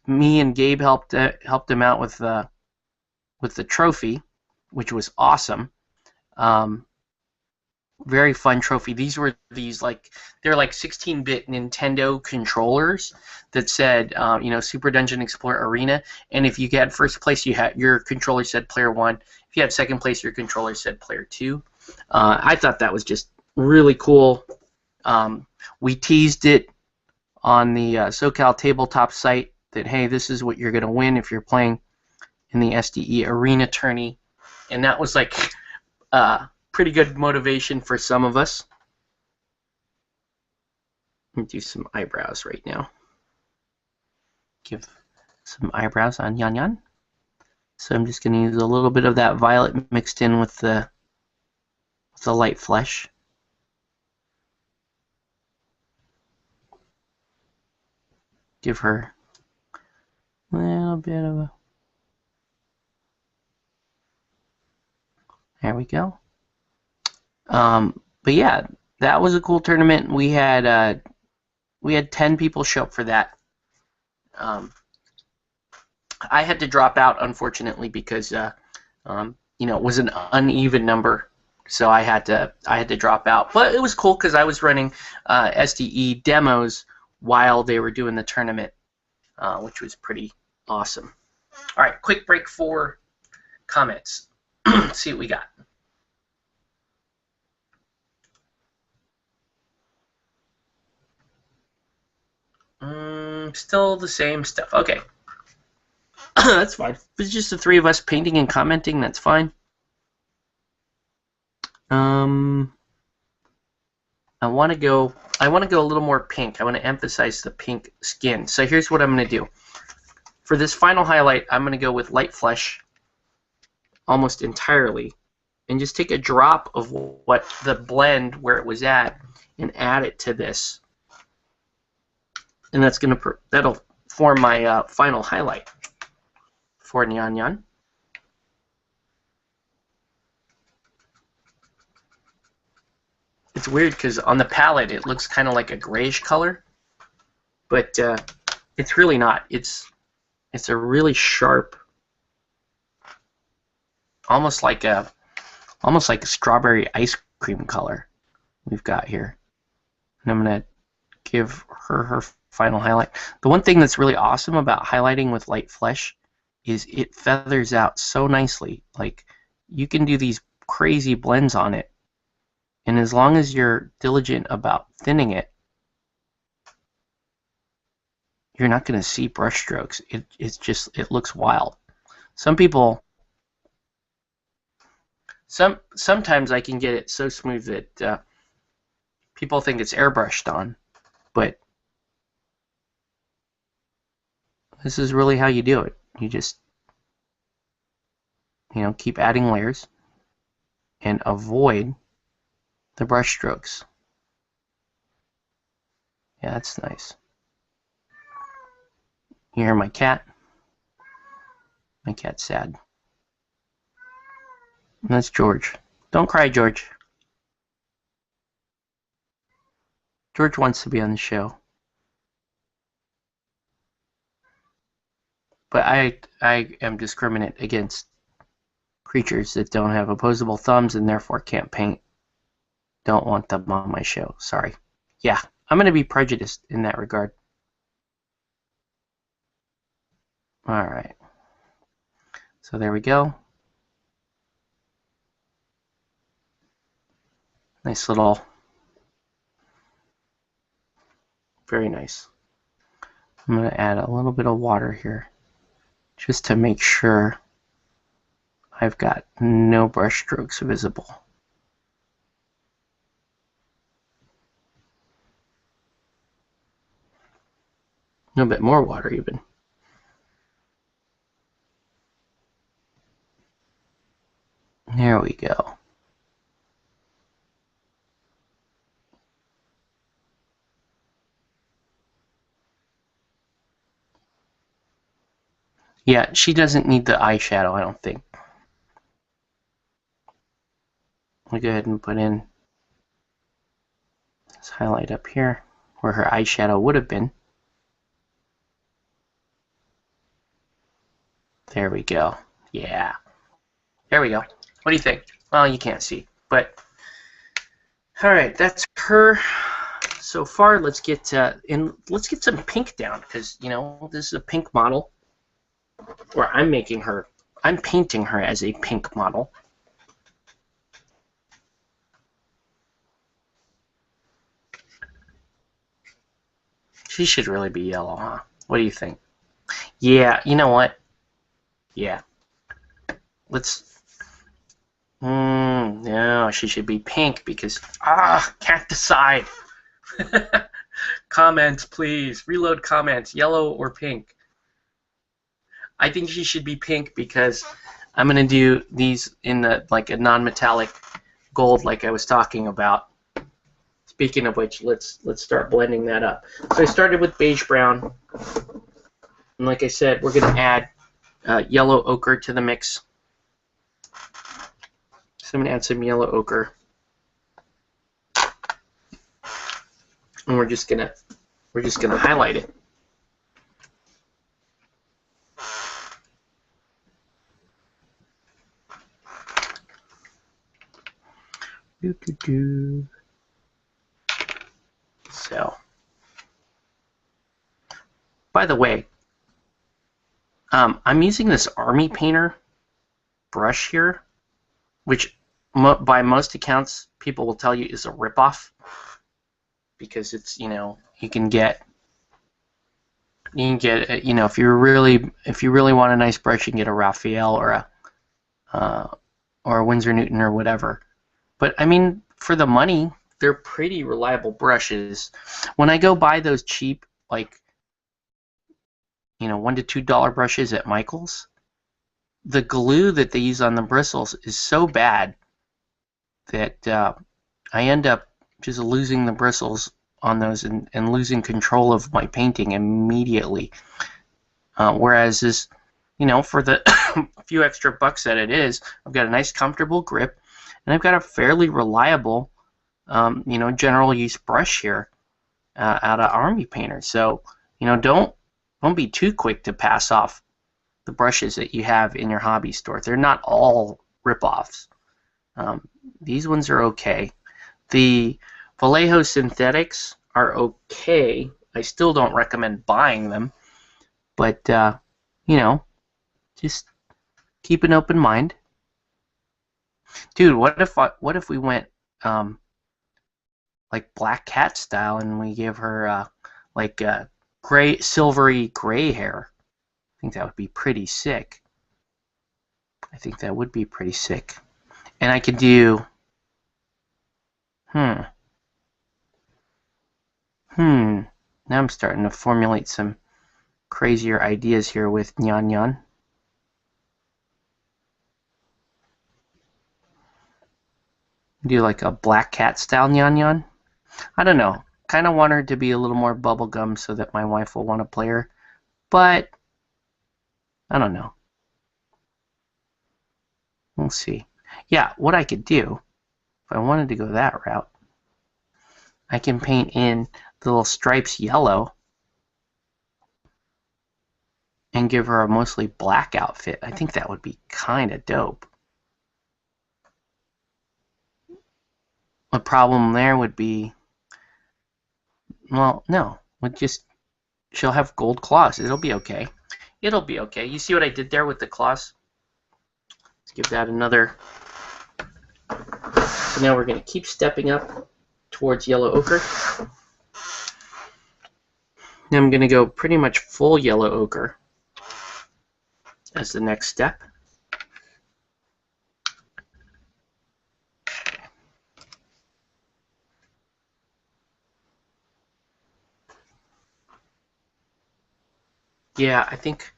Me and Gabe helped him out with the trophy, which was awesome. Very fun trophy. These were they're like 16-bit Nintendo controllers that said Super Dungeon Explorer Arena, and if you get first place, your controller said player 1. If you had second place, your controller said player 2. I thought that was just really cool. We teased it on the SoCal Tabletop site that, hey, this is what you're going to win if you're playing in the SDE Arena tourney. And that was pretty good motivation for some of us. Let me do some eyebrows right now. Give some eyebrows on Yan Yan. So I'm just going to use a little bit of that violet mixed in with the light flesh. Give her a little bit of a... There we go. But yeah, that was a cool tournament. We had 10 people show up for that. I had to drop out, unfortunately, because it was an uneven number so I had to drop out. But it was cool because I was running SDE demos while they were doing the tournament, which was pretty awesome. All right, quick break for comments. Let's see what we got. Still the same stuff. Okay. That's fine. If it's just the three of us painting and commenting, that's fine. I want to go a little more pink. I want to emphasize the pink skin. So here's what I'm going to do. For this final highlight, I'm going to go with light flesh almost entirely and just take a drop of what the blend where it was at and add it to this. And that'll form my final highlight for Nyan Nyan. It's weird because on the palette it looks kind of like a grayish color, but it's really not. It's a really sharp, almost like a strawberry ice cream color we've got here. And I'm gonna give her final highlight. The one thing that's really awesome about highlighting with light flesh is it feathers out so nicely. Like, you can do these crazy blends on it, and as long as you're diligent about thinning it, you're not going to see brush strokes. It looks wild. Sometimes I can get it so smooth that people think it's airbrushed on, but this is really how you do it. You just, keep adding layers and avoid the brush strokes. Yeah, that's nice. You hear my cat? My cat's sad. And that's George. Don't cry, George. George wants to be on the show. But I am discriminate against creatures that don't have opposable thumbs and therefore can't paint. Don't want them on my show. Sorry. Yeah, I'm going to be prejudiced in that regard. All right. So there we go. Nice little, very nice. I'm going to add a little bit of water here just to make sure I've got no brush strokes visible. A little bit more water even. There we go. Yeah, she doesn't need the eyeshadow, I don't think. I'll go ahead and put in this highlight up here where her eyeshadow would have been. There we go. Yeah. There we go. What do you think? Well, you can't see, but all right, that's her. So far, let's get some pink down because this is a pink model, or I'm painting her as a pink model. She should really be yellow, huh? What do you think? Yeah, you know what? Yeah. No, she should be pink because can't decide. Comments, please. Reload comments. Yellow or pink? I think she should be pink because I'm gonna do these in a non-metallic gold, like I was talking about. Speaking of which, let's start blending that up. So I started with beige brown, and like I said, we're gonna add yellow ochre to the mix. So I'm gonna add some yellow ochre, and we're just gonna highlight it. So, by the way, I'm using this Army Painter brush here, which by most accounts people will tell you is a ripoff, because it's, you can get if you really want a nice brush, you can get a Raphael or a Winsor Newton or whatever. But I mean, for the money, they're pretty reliable brushes. When I go buy those cheap, like, $1 to $2 brushes at Michael's, the glue that they use on the bristles is so bad that I end up just losing the bristles on those and losing control of my painting immediately. Whereas this, for the few extra bucks that it is, I've got a nice comfortable grip, and I've got a fairly reliable, general use brush here out of Army Painter. So, don't be too quick to pass off the brushes that you have in your hobby store. They're not all rip-offs. These ones are okay. The Vallejo synthetics are okay. I still don't recommend buying them, but just keep an open mind. Dude, what if we went like Black Cat style, and we give her like silvery gray hair? I think that would be pretty sick. And I could do now I'm starting to formulate some crazier ideas here with Nyan Nyan. Do like a Black Cat style Nyan Nyan. I don't know. Kind of want her to be a little more bubblegum so that my wife will want to play her. But I don't know. We'll see. Yeah, what I could do, if I wanted to go that route, I can paint in the little stripes yellow and give her a mostly black outfit. I think that would be kind of dope. The problem there would be, well, no, she'll have gold claws. It'll be okay. You see what I did there with the claws? Let's give that another. So now we're going to keep stepping up towards yellow ochre. Now I'm going to go pretty much full yellow ochre as the next step. Yeah, I think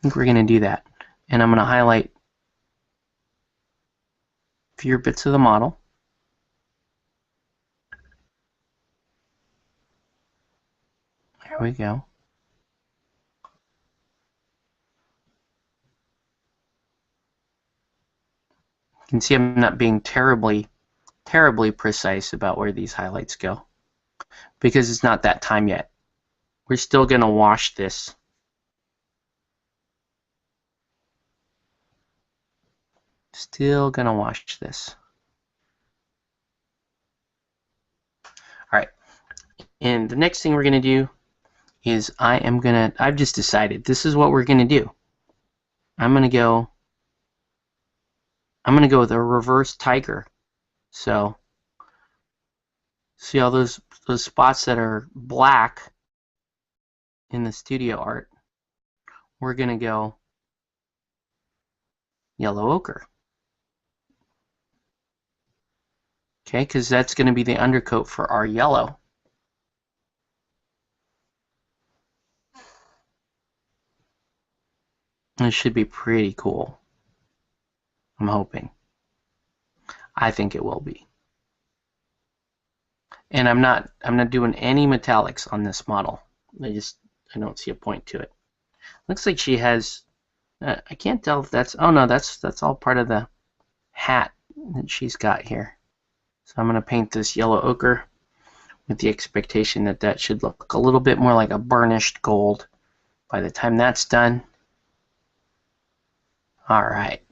we're going to do that. And I'm going to highlight fewer bits of the model. There we go. You can see I'm not being terribly precise about where these highlights go, because it's not that time yet. We're still going to wash this. Still going to wash this. Alright, and the next thing we're going to do is I've just decided this is what we're going to do. I'm going to go with a reverse tiger. So see all those spots that are black in the studio art? We're going to go yellow ochre. Okay, because that's going to be the undercoat for our yellow. It should be pretty cool. I'm hoping. I think it will be. And I'm not doing any metallics on this model. I don't see a point to it. Looks like she has I can't tell if that's, oh no, that's all part of the hat that she's got here. So I'm going to paint this yellow ochre with the expectation that that should look a little bit more like a burnished gold by the time that's done. Alright.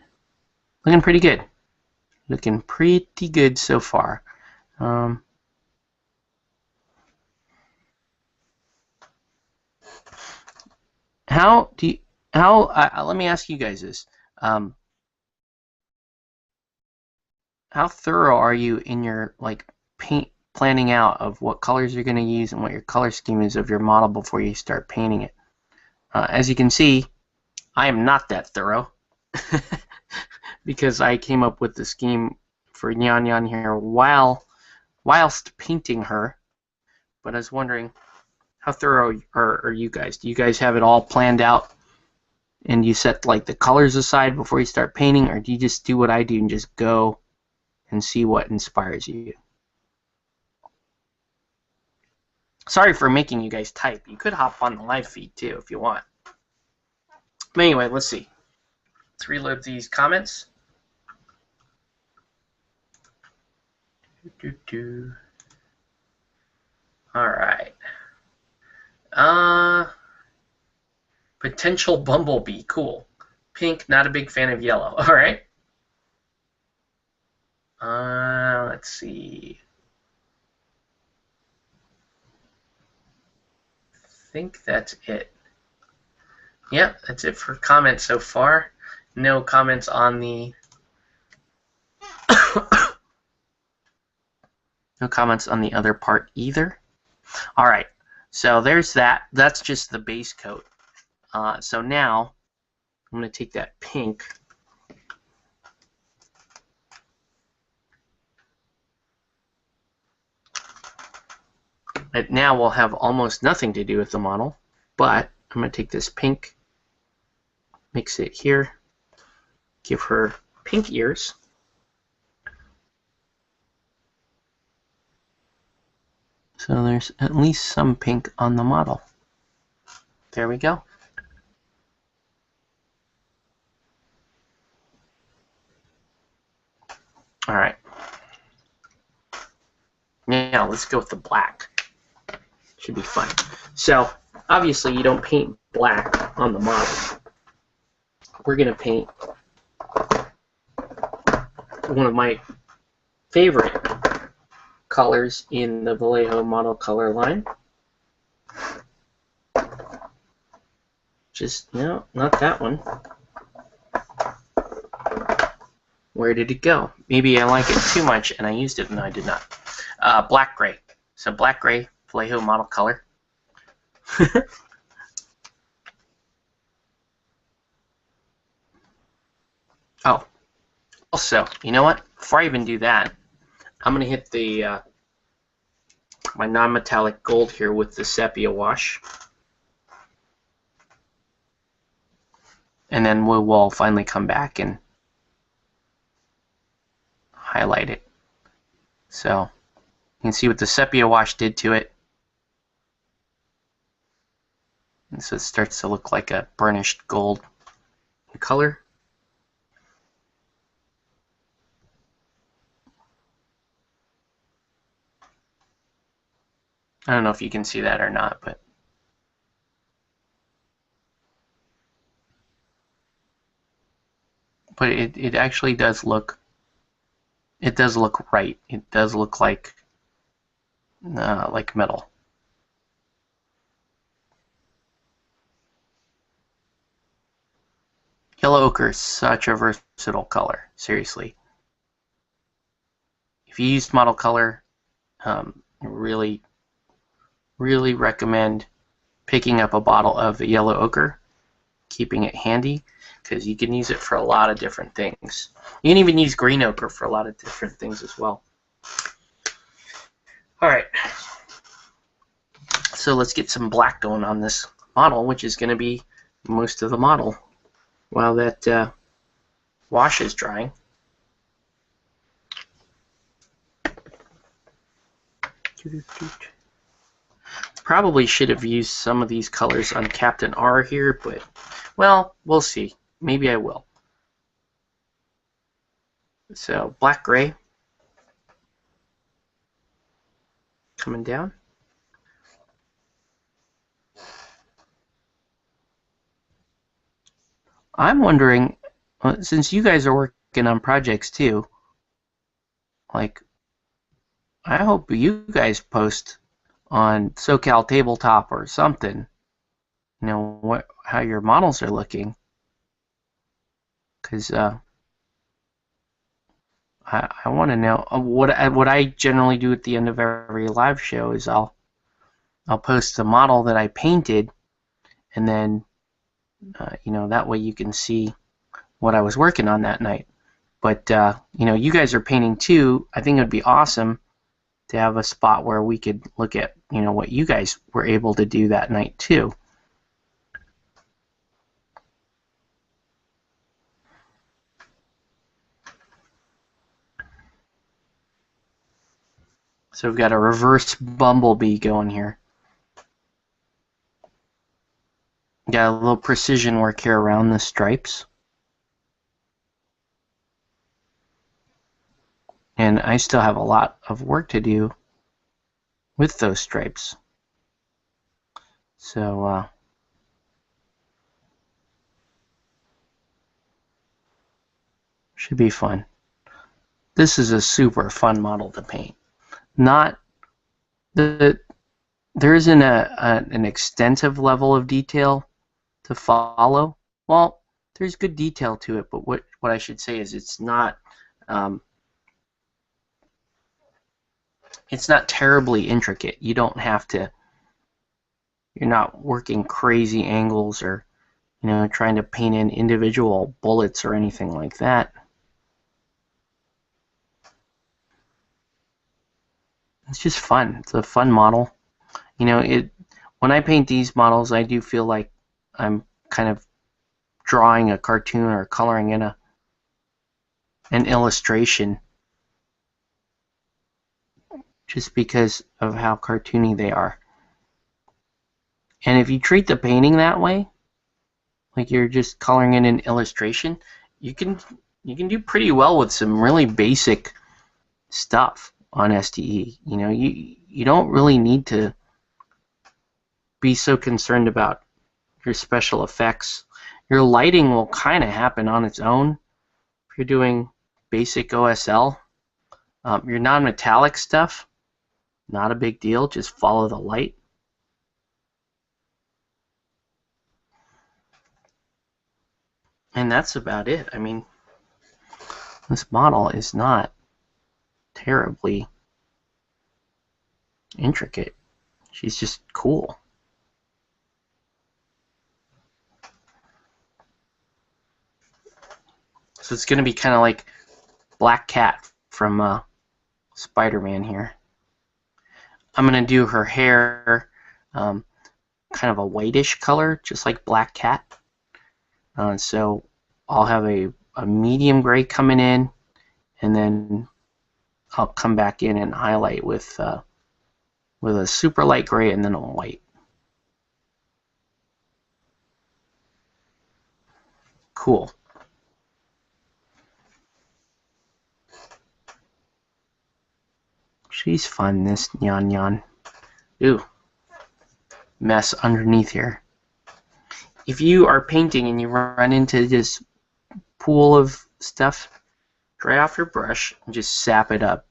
Looking pretty good. Looking pretty good so far. Let me ask you guys this. How thorough are you in your paint planning out of what colors you're going to use and what your color scheme is of your model before you start painting it? As you can see, I am not that thorough because I came up with the scheme for Nyan Nyan here whilst painting her. But I was wondering, how thorough are you guys? Do you guys have it all planned out and you set like the colors aside before you start painting, or do you just do what I do and just go and see what inspires you? Sorry for making you guys type. You could hop on the live feed too if you want. But anyway, let's see. Let's reload these comments. All right. Potential bumblebee. Cool. Pink, not a big fan of yellow. All right. Let's see. I think that's it. Yep, that's it for comments so far. No comments on the no comments on the other part either. All right, so there's that. That's just the base coat. So now I'm going to take that pink it now will have almost nothing to do with the model, but I'm going to take this pink, mix it here, give her pink ears. So there's at least some pink on the model. There we go. All right. Now let's go with the black. Should be fun. So obviously you don't paint black on the model. We're going to paint one of my favorite colors in the Vallejo model color line. Just, no, not that one. Where did it go? Maybe I like it too much and I used it. No, I did not. Black gray. So black gray, Vallejo model color. Oh, also, you know what? Before I even do that, I'm going to hit the my non-metallic gold here with the sepia wash. And then we'll finally come back and highlight it. So you can see what the sepia wash did to it. And so it starts to look like a burnished gold in color. I don't know if you can see that or not, but it actually does look, it does look right. It does look like metal. Yellow ochre is such a versatile color, seriously. If you used model color, really recommend picking up a bottle of the yellow ochre, keeping it handy, because you can use it for a lot of different things. You can even use green ochre for a lot of different things as well. Alright, so let's get some black going on this model, which is going to be most of the model while that wash is drying. Probably should have used some of these colors on Captain R here, but, well, we'll see. Maybe I will. So, black gray. Coming down. I'm wondering, since you guys are working on projects too, like, I hope you guys post on SoCal Tabletop or something, you know, how your models are looking, because I want to know. What I generally do at the end of every live show is I'll post the model that I painted, and then you know, that way you can see what I was working on that night. But you know, you guys are painting too. I think it would be awesome to have a spot where we could look at, you know, what you guys were able to do that night too. So we've got a reverse bumblebee going here. Got a little precision work here around the stripes. And I still have a lot of work to do with those stripes. So should be fun. This is a super fun model to paint. Not the there isn't an extensive level of detail to follow. Well, there's good detail to it, but what I should say is it's not terribly intricate. You don't have to. You're not working crazy angles or, you know, trying to paint in individual bullets or anything like that. It's just fun. It's a fun model. You know, when I paint these models, I do feel like I'm kind of drawing a cartoon or coloring in an illustration, just because of how cartoony they are. And if you treat the painting that way, like you're just coloring in an illustration, you can do pretty well with some really basic stuff on STE. You know, you don't really need to be so concerned about your special effects. Your lighting will kind of happen on its own if you're doing basic OSL. Your non-metallic stuff, not a big deal. Just follow the light. And that's about it. I mean, this model is not terribly intricate. She's just cool. So it's going to be kind of like Black Cat from Spider-Man here. I'm going to do her hair kind of a whitish color, just like Black Cat. So I'll have a medium gray coming in, and then I'll come back in and highlight with a super light gray and then a white. Cool. She's fun, this Nyan Nyan. Ooh, mess underneath here. If you are painting and you run into this pool of stuff, dry off your brush and just sap it up.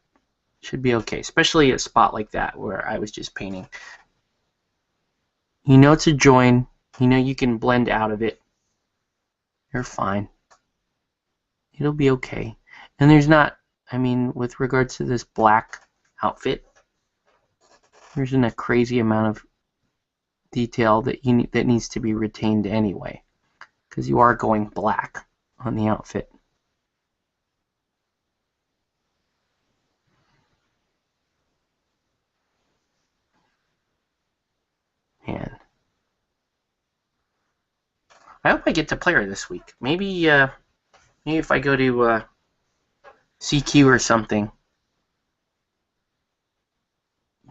Should be okay, especially a spot like that where I was just painting. You know it's a join. You know you can blend out of it. You're fine. It'll be okay. And there's not, I mean, with regards to this black outfit, there isn't a crazy amount of detail that needs to be retained anyway, because you are going black on the outfit. Man, I hope I get to play her this week. Maybe if I go to CQ or something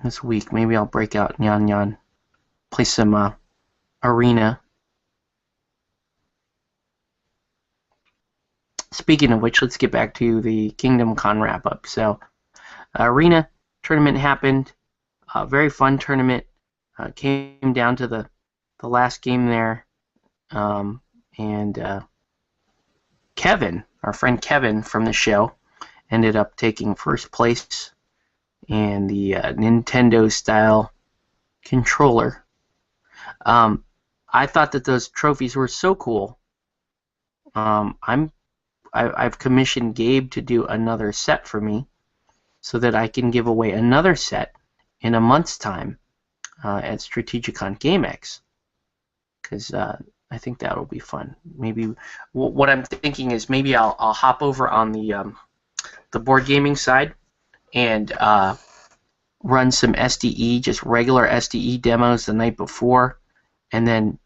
this week, maybe I'll break out Nyan Nyan, play some arena. Speaking of which, let's get back to the Kingdom Con wrap-up. So, arena tournament happened. Very fun tournament. Came down to the last game there. And Kevin, our friend Kevin from the show, ended up taking first place in the Nintendo style controller. I thought that those trophies were so cool. I've commissioned Gabe to do another set for me so that I can give away another set in a month's time at Strategicon GameX, because I think that'll be fun. Maybe what I'm thinking is maybe I'll hop over on the board gaming side and run some SDE, just regular SDE demos the night before, and then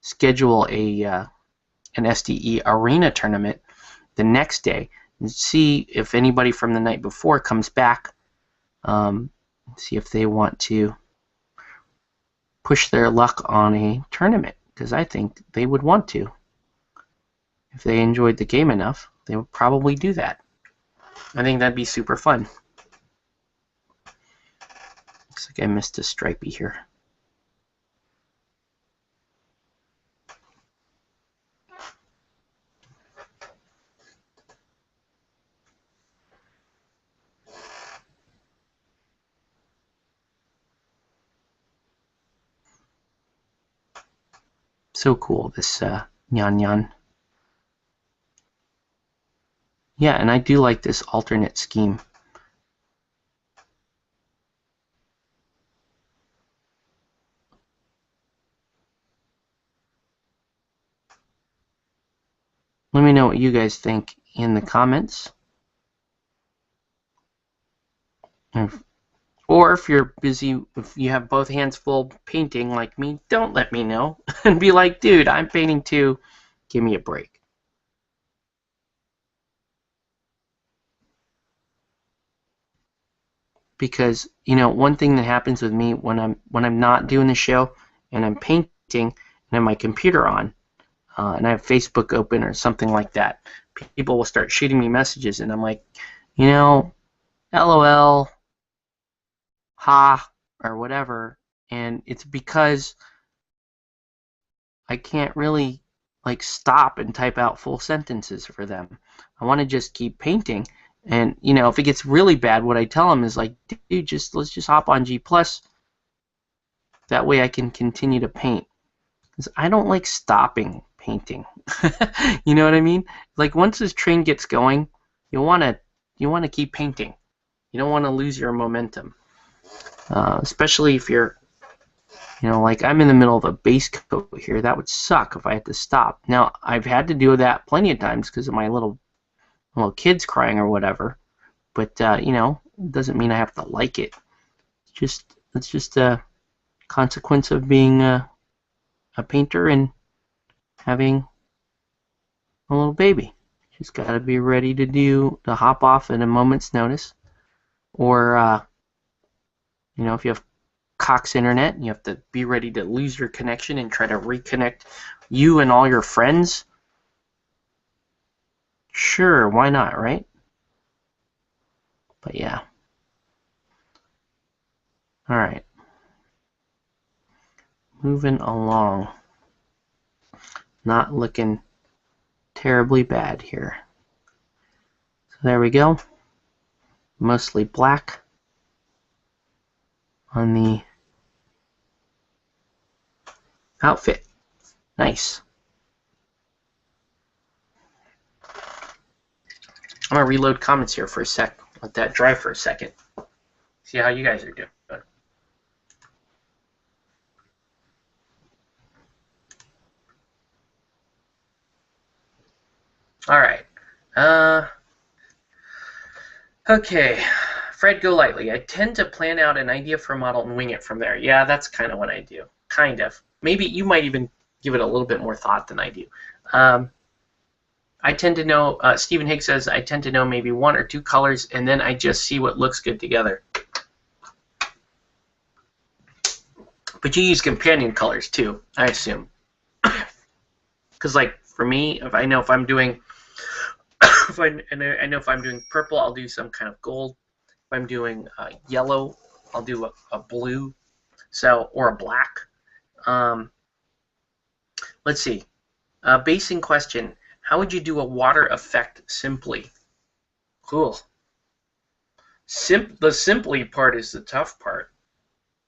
schedule an SDE arena tournament the next day and see if anybody from the night before comes back. See if they want to push their luck on a tournament, because I think they would want to. If they enjoyed the game enough, they would probably do that. I think that'd be super fun. Looks like I missed a stripey here. So cool, this Nyan Nyan. Yeah, and I do like this alternate scheme. Let me know what you guys think in the comments. Or if you're busy, if you have both hands full painting like me, don't let me know. And be like, dude, I'm painting too. Give me a break. Because, you know, one thing that happens with me when I'm not doing the show and I'm painting and I have my computer on and I have Facebook open or something like that, people will start shooting me messages and I'm like, you know, LOL, ha, or whatever. And it's because I can't really like stop and type out full sentences for them. I want to just keep painting. And you know, if it gets really bad, what I tell them is like, dude, let's just hop on G+. That way I can continue to paint. Because I don't like stopping painting. You know what I mean? Like once this train gets going, you want to keep painting. You don't want to lose your momentum. Especially if you're, you know, like I'm in the middle of a base coat here. That would suck if I had to stop. Now, I've had to do that plenty of times because of my little kids crying or whatever. But, you know, it doesn't mean I have to like it. It's just a consequence of being a painter and having a little baby. Just got to be ready to hop off at a moment's notice. Or, you know, if you have Cox internet, you have to be ready to lose your connection and try to reconnect you and all your friends. Sure, why not, right? But yeah. Alright. Moving along. Not looking terribly bad here. So there we go. Mostly black on the outfit. Nice. I'm going to reload comments here for a sec. Let that dry for a second. See how you guys are doing. Alright. Okay. Fred Golightly. I tend to plan out an idea for a model and wing it from there. Yeah, that's kind of what I do. Kind of. Maybe you might even give it a little bit more thought than I do. I tend to know, Stephen Higgs says, I tend to know maybe one or two colors, and then I just see what looks good together. But you use companion colors too, I assume. Because, like, for me, if I know if I'm doing, I know if I'm doing purple, I'll do some kind of gold. If I'm doing yellow, I'll do a blue, or a black. Let's see. Basing question. How would you do a water effect simply? Cool. The simply part is the tough part.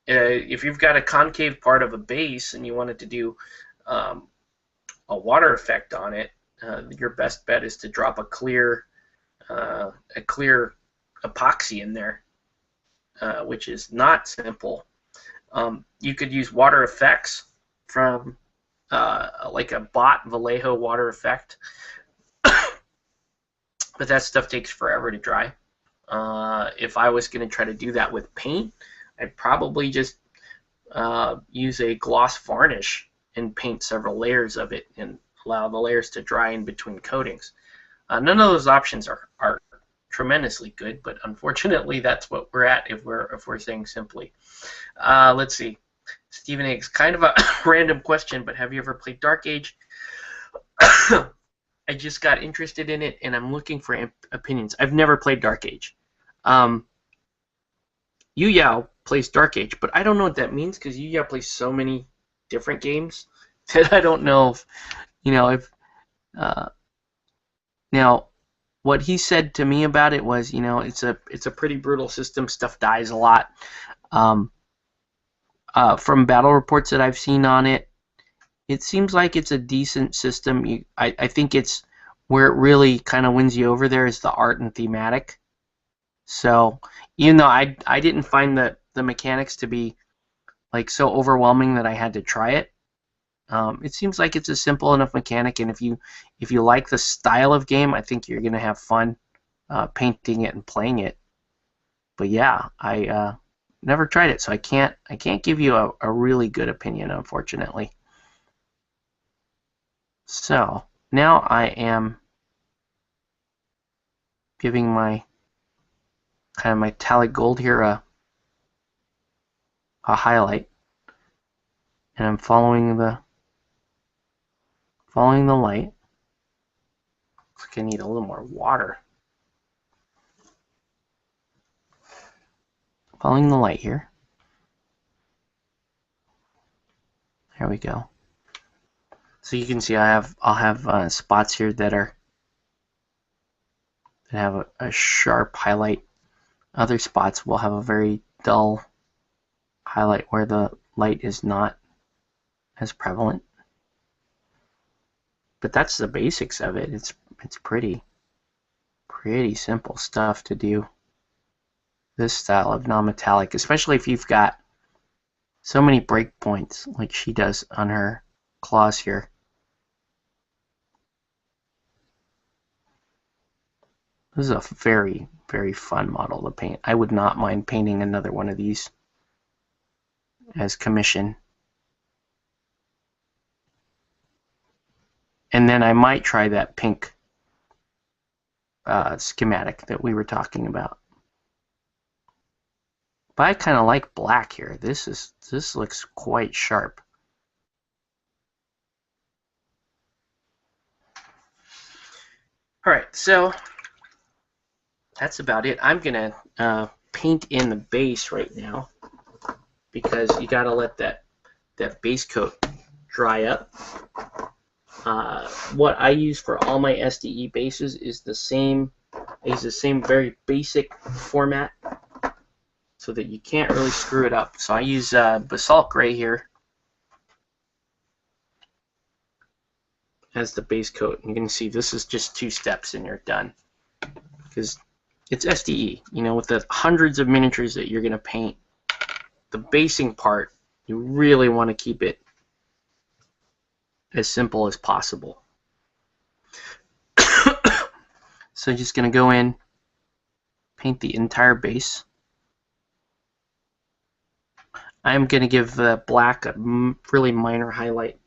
If you've got a concave part of a base and you wanted to do a water effect on it, your best bet is to drop a clear epoxy in there, which is not simple. You could use water effects from like a bot Vallejo water effect, but that stuff takes forever to dry. If I was going to try to do that with paint, I'd probably just use a gloss varnish and paint several layers of it and allow the layers to dry in between coatings. None of those options are tremendously good, but unfortunately that's what we're at if we're saying simply. Let's see. Stephen Eggs, kind of a random question, but have you ever played Dark Age? I just got interested in it, and I'm looking for opinions. I've never played Dark Age. Yu Yao plays Dark Age, but I don't know what that means because Yu Yao plays so many different games that I don't know if, now, what he said to me about it was, it's a pretty brutal system. Stuff dies a lot. From battle reports that I've seen on it, it seems like it's a decent system. I think it's where it really kind of wins you over there is the art and thematic. So even though I didn't find the mechanics to be like so overwhelming that I had to try it, it seems like it's a simple enough mechanic, and if you like the style of game, I think you're gonna have fun painting it and playing it. But yeah, I never tried it, so I can't give you a really good opinion, unfortunately. So now I am giving my kind of my metallic gold here a highlight, and I'm following the light. Looks like I need a little more water. Following the light here. There we go. So you can see I'll have spots here that have a sharp highlight. Other spots will have a very dull highlight where the light is not as prevalent. But that's the basics of it. It's pretty simple stuff to do this style of non-metallic, especially if you've got so many breakpoints like she does on her claws here. This is a very, very fun model to paint. I would not mind painting another one of these as commission. And then I might try that pink schematic that we were talking about. But I kind of like black here. This looks quite sharp. All right, so that's about it. I'm gonna paint in the base right now because you gotta let that base coat dry up. What I use for all my SDE bases is the same. I use the same very basic format so that you can't really screw it up. So I use basalt gray here as the base coat. You can see this is just 2 steps and you're done because it's SDE. With the hundreds of miniatures that you're going to paint, the basing part, you really want to keep it as simple as possible. So I'm just going to go in, paint the entire base. I'm going to give the black a really minor highlight.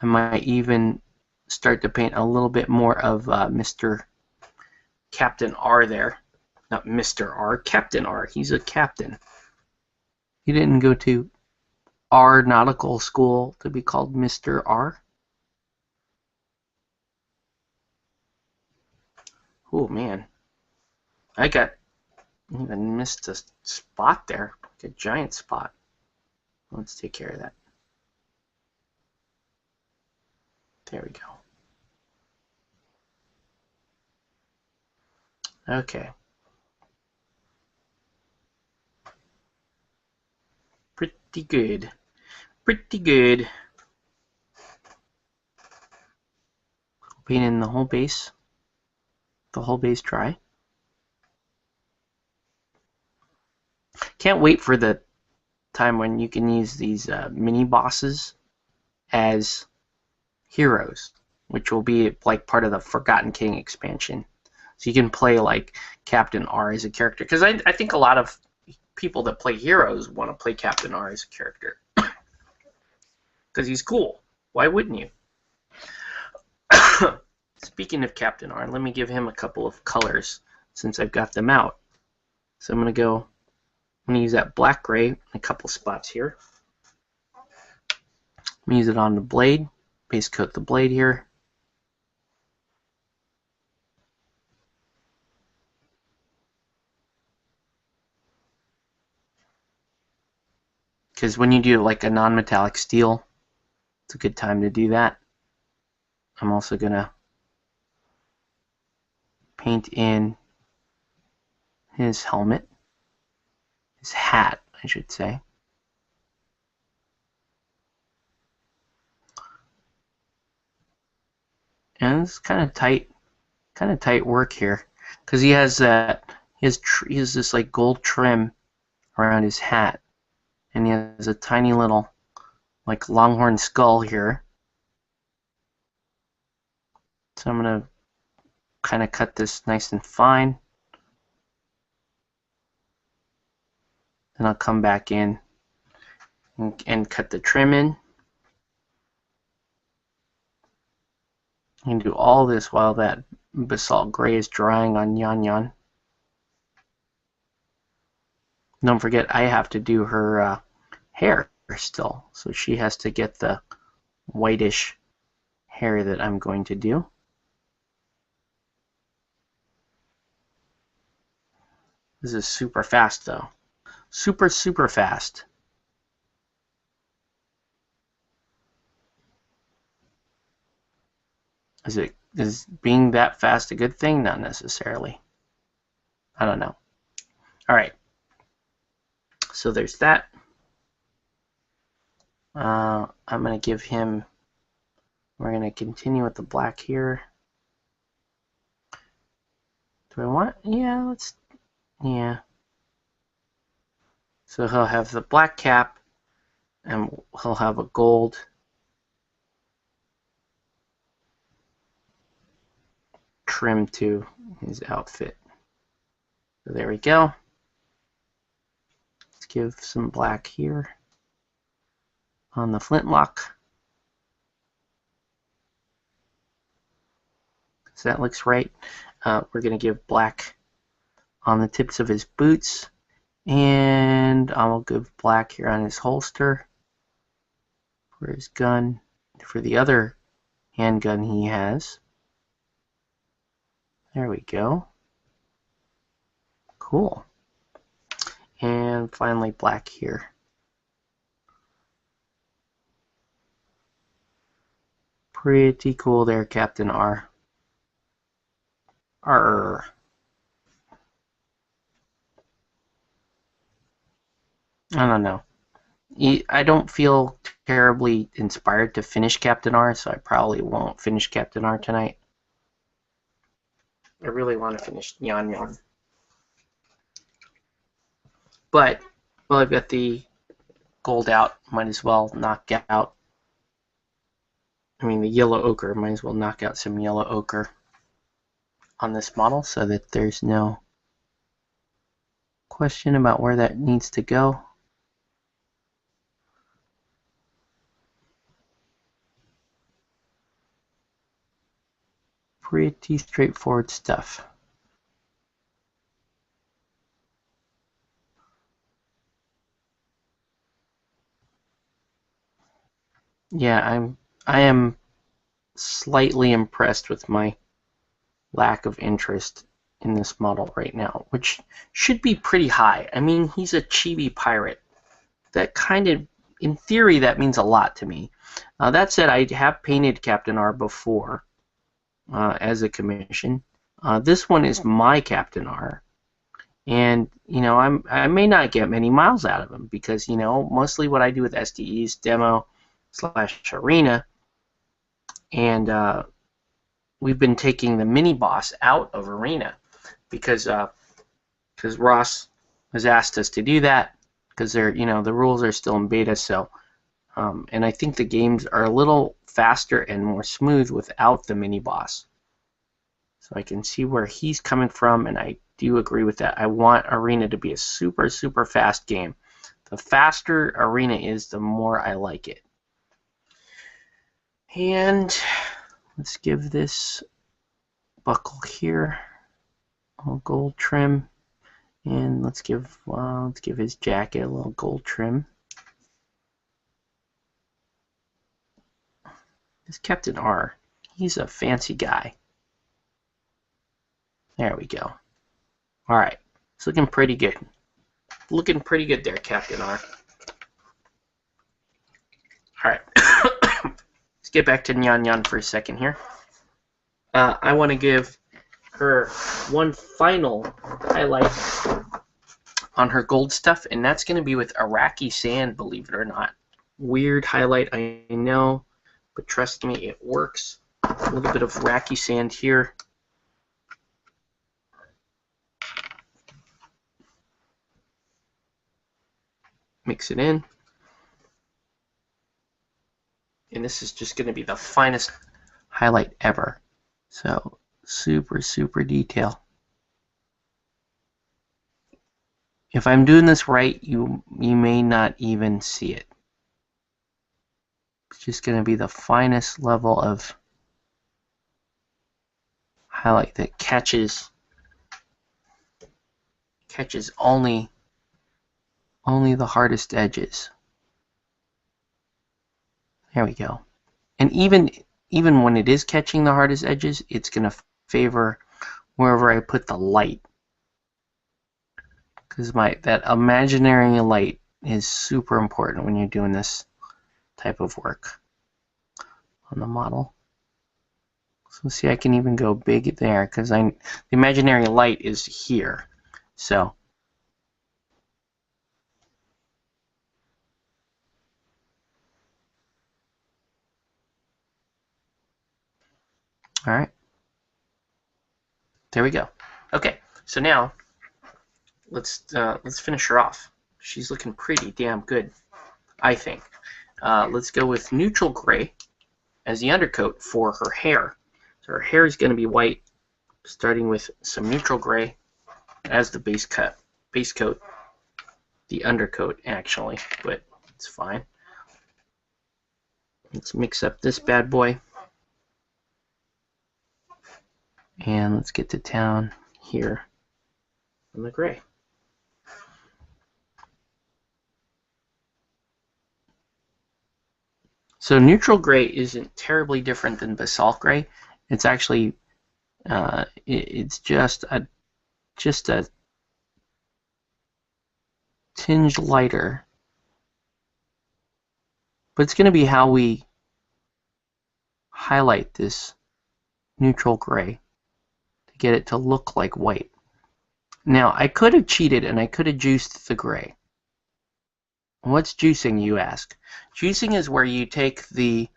I might even start to paint a little bit more of Mr. Captain R there. Not Mr. R, Captain R. He's a captain. He didn't go to R nautical school to be called Mr. R. Oh man, I even missed a spot there, like a giant spot. Let's take care of that. There we go. Okay. Pretty good. Pretty good. Painting the whole base. The whole base dry. Can't wait for the time when you can use these mini bosses as heroes, which will be like part of the Forgotten King expansion. So you can play like Captain R as a character. Because I think a lot of people that play heroes want to play Captain R as a character. Because he's cool. Why wouldn't you? Speaking of Captain R, let me give him a couple of colors since I've got them out. So I'm going to use that black gray in a couple spots here. I'm going to use it on the blade. Base coat the blade here. Because when you do like a non-metallic steel, it's a good time to do that. I'm also going to paint in his helmet. His hat, I should say. And it's kind of tight work here, because he has this like gold trim around his hat, and he has a tiny little like longhorn skull here. So I'm gonna kind of cut this nice and fine, and I'll come back in and cut the trim in. You can do all this while that basalt gray is drying on Yan Yan. Don't forget, I have to do her hair still, so she has to get the whitish hair that I'm going to do. This is super fast though. Super fast. Is being that fast a good thing? Not necessarily. I don't know. All right. So there's that. I'm going to give him, we're going to continue with the black here. Do I want, yeah. So he'll have the black cap, and he'll have a gold trim to his outfit. So there we go. Let's give some black here on the flintlock. So that looks right. We're going to give black on the tips of his boots, and I'll give black here on his holster for his gun, for the other handgun he has. There we go. Cool. And finally black here. Pretty cool there, Captain R. Arr. I don't know. I don't feel terribly inspired to finish Captain R, so I probably won't finish Captain R tonight. I really want to finish Yan Yan. But, well, I've got the gold out. Might as well knock out. I mean, the yellow ochre. Might as well knock out some yellow ochre on this model so that there's no question about where that needs to go. Pretty straightforward stuff. Yeah, I am slightly impressed with my lack of interest in this model right now, which should be pretty high. I mean, he's a chibi pirate. That kind of, in theory, that means a lot to me. That said, I have painted Captain R before as a commission. This one is my Captain R. And, you know, I may not get many miles out of him because, you know, mostly what I do with SDE is demo / arena. And we've been taking the mini boss out of arena because Ross has asked us to do that because they're, you know, the rules are still in beta. So, and I think the games are a little faster and more smooth without the mini boss. So I can see where he's coming from, and I do agree with that. I want Arena to be a super, super fast game. The faster Arena is, the more I like it. And let's give this buckle here a little gold trim, and let's give his jacket a little gold trim. This Captain R, he's a fancy guy. There we go. All right, it's looking pretty good. Looking pretty good there, Captain R. All right, let's get back to Nyan Nyan for a second here. I want to give her one final highlight on her gold stuff, and that's going to be with Iraqi sand, believe it or not. Weird highlight, I know, but trust me, it works. A little bit of Iraqi sand here. Mix it in. And this is just going to be the finest highlight ever. So, super, super detail. If I'm doing this right, you may not even see it. It's just going to be the finest level of highlight that catches only the hardest edges. There we go. And even when it is catching the hardest edges, it's going to favor wherever I put the light. Because that imaginary light is super important when you're doing this type of work on the model. So see, I can even go big there because the imaginary light is here. So all right, there we go. Okay, so now let's finish her off. She's looking pretty damn good, I think. Let's go with neutral gray as the undercoat for her hair. So her hair is going to be white, starting with some neutral gray as the base coat, the undercoat actually, but it's fine. Let's mix up this bad boy. And let's get to town here on the gray. So neutral gray isn't terribly different than basalt gray. It's actually it's just a tinge lighter, but it's going to be how we highlight this neutral gray to get it to look like white. Now I could have cheated and I could have juiced the gray. What's juicing, you ask? Juicing is where you take the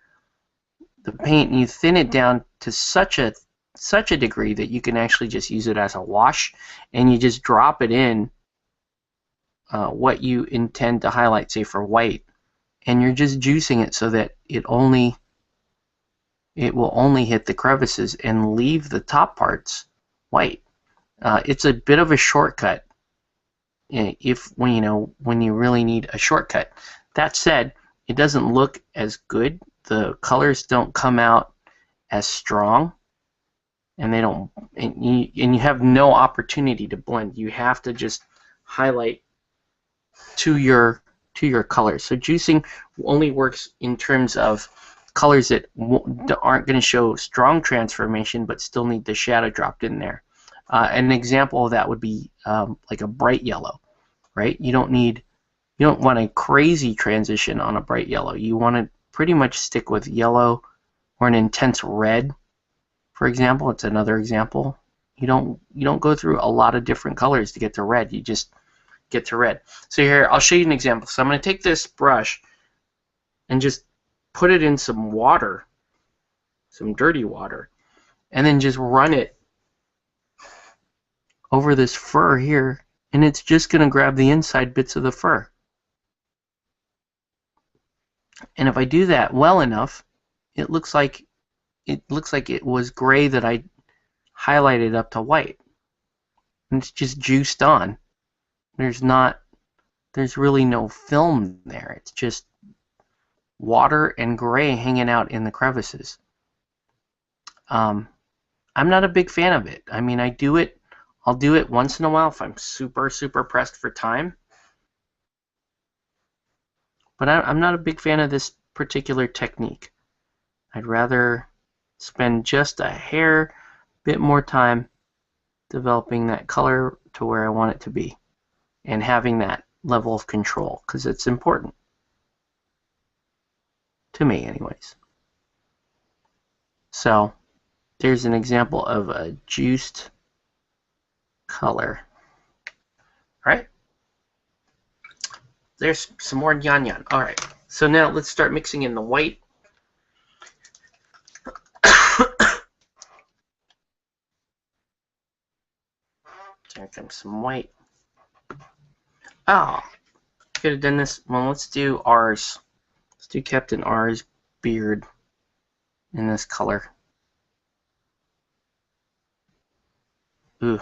paint and you thin it down to such a degree that you can actually just use it as a wash, and you just drop it in what you intend to highlight, say for white, and you're just juicing it so that it will only hit the crevices and leave the top parts white. It's a bit of a shortcut when you really need a shortcut. That said, it doesn't look as good. The colors don't come out as strong, and you have no opportunity to blend. You have to just highlight to your colors. So juicing only works in terms of colors that aren't going to show strong transformation but still need the shadow dropped in there. An example of that would be like a bright yellow, right? You don't want a crazy transition on a bright yellow. You want to pretty much stick with yellow or an intense red, for example. It's another example. You don't go through a lot of different colors to get to red. You just get to red. So here, I'll show you an example. So I'm going to take this brush and just put it in some water, some dirty water, and then just run it over this fur here, and it's just going to grab the inside bits of the fur. And if I do that well enough, it looks like it was gray that I highlighted up to white. And it's just juiced on. There's really no film there. It's just water and gray hanging out in the crevices. I'm not a big fan of it. I mean, I'll do it once in a while if I'm super pressed for time. But I'm not a big fan of this particular technique. I'd rather spend just a hair bit more time developing that color to where I want it to be and having that level of control, because it's important to me anyways. So there's an example of a juiced color. All right, there's some more Nyan Nyan. All right, so now let's start mixing in the white. Here comes some white. Oh, could have done this. Well, let's do R's. Let's do Captain R's beard in this color. Ooh.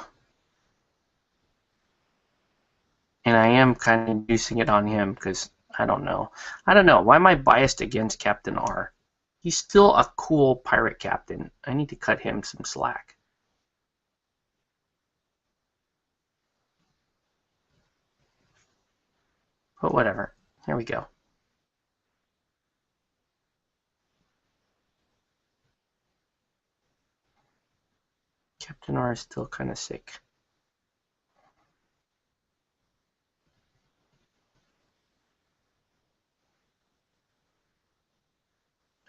And I am kind of juicing it on him because I don't know. Why am I biased against Captain R? He's still a cool pirate captain. I need to cut him some slack. But whatever. Here we go. Captain R is still kind of sick.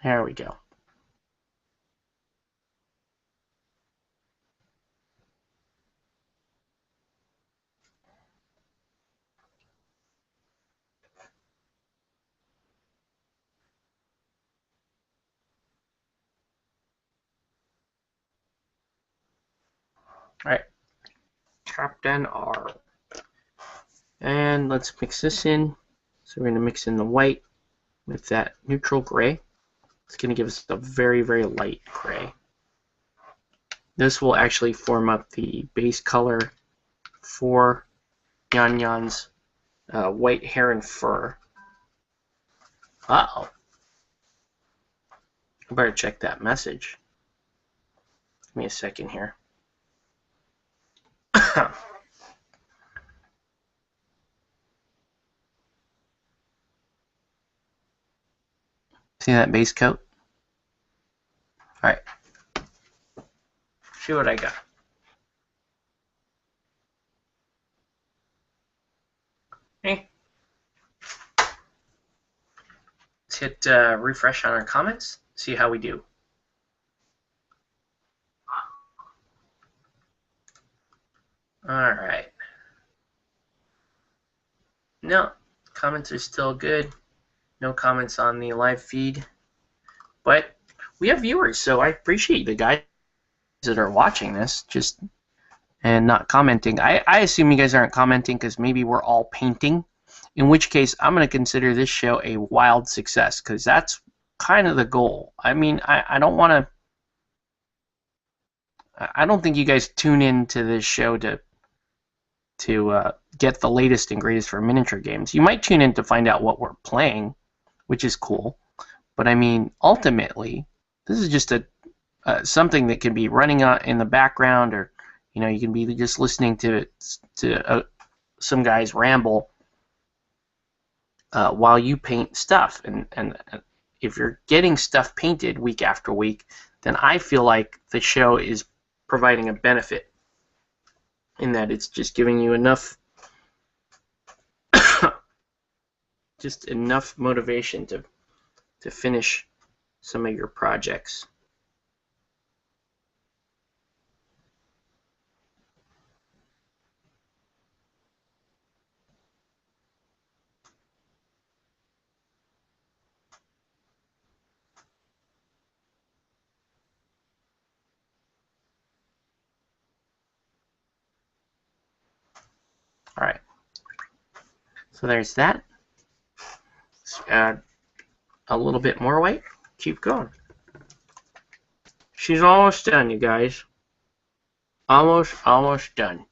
There we go. All right, Captain R. And let's mix this in. So we're going to mix in the white with that neutral gray. It's going to give us a very light gray. This will actually form up the base color for Nyan Nyan's white hair and fur. Uh-oh. I better check that message. Give me a second here. See that base coat? Alright. See what I got. Okay. Let's hit refresh on our comments. See how we do. Alright. No, comments are still good. No comments on the live feed. But we have viewers, so I appreciate the guys that are watching this just and not commenting. I assume you guys aren't commenting because maybe we're all painting, in which case I'm going to consider this show a wild success because that's kind of the goal. I mean, I don't want to... I don't think you guys tune into this show to get the latest and greatest for miniature games. You might tune in to find out what we're playing, which is cool. But I mean, ultimately, this is just something that can be running in the background, or you can be just listening to some guys ramble while you paint stuff. And if you're getting stuff painted week after week, then I feel like the show is providing a benefit in that it's just giving you enough enough motivation to finish some of your projects. So there's that. Let's add a little bit more white. Keep going. She's almost done, you guys. Almost done.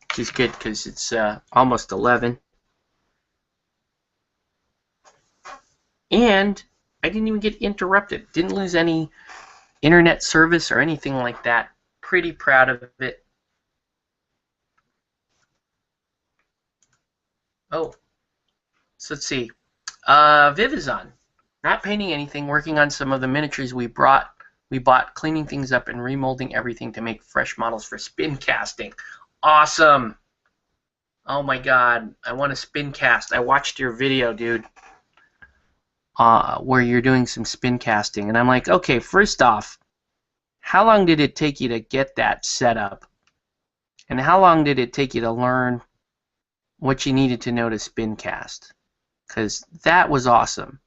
Which is good because it's almost 11. And I didn't even get interrupted. Didn't lose any internet service or anything like that. Pretty proud of it. Oh, so let's see. Vivizon. Not painting anything, working on some of the miniatures we bought, cleaning things up and remolding everything to make fresh models for spin casting. Awesome. Oh my god, I want to spin cast. I watched your video, dude, where you're doing some spin casting, and I'm like, okay, first off, how long did it take you to get that set up? And how long did it take you to learn what you needed to know to spin cast? Because that was awesome.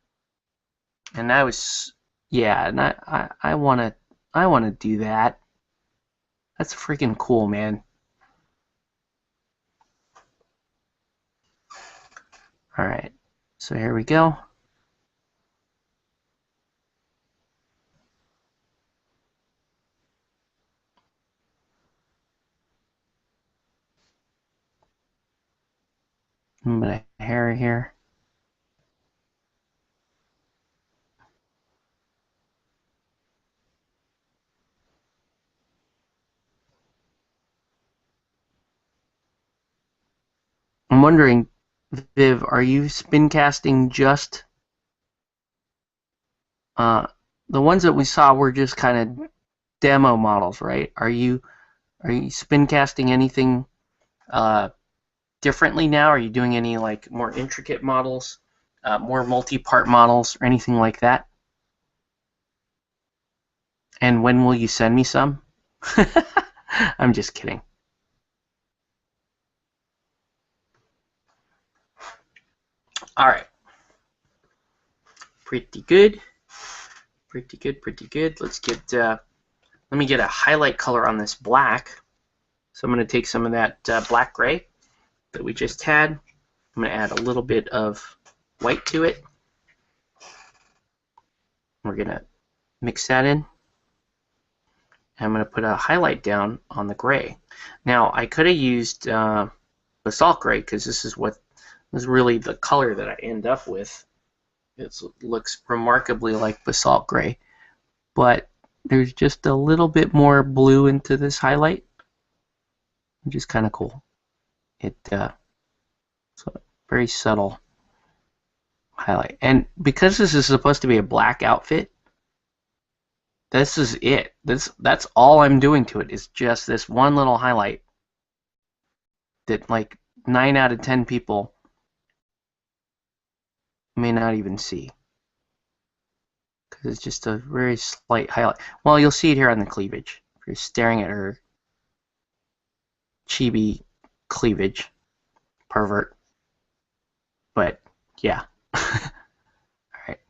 And I was, yeah, and I wanna do that. That's freaking cool, man. All right, so here we go. A little bit of hair here. I'm wondering, Viv, are you spin casting just the ones that we saw were just kind of demo models, right? Are you spin casting anything differently now? Are you doing any like more intricate models, more multi-part models, or anything like that? And when will you send me some? I'm just kidding. All right. Pretty good. Pretty good, pretty good. Let's get, let me get a highlight color on this black. So I'm going to take some of that black gray that we just had. I'm going to add a little bit of white to it. We're going to mix that in. I'm going to put a highlight down on the gray. Now, I could have used basalt gray because this is really the color that I end up with. It looks remarkably like basalt gray, but there's just a little bit more blue into this highlight, which is kind of cool. It's a very subtle highlight, and because this is supposed to be a black outfit, this is it. That's all I'm doing to it is just this one little highlight that like 9 out of 10 people may not even see. Because it's just a very slight highlight. Well, you'll see it here on the cleavage. If you're staring at her chibi cleavage. Pervert. But, yeah. Alright.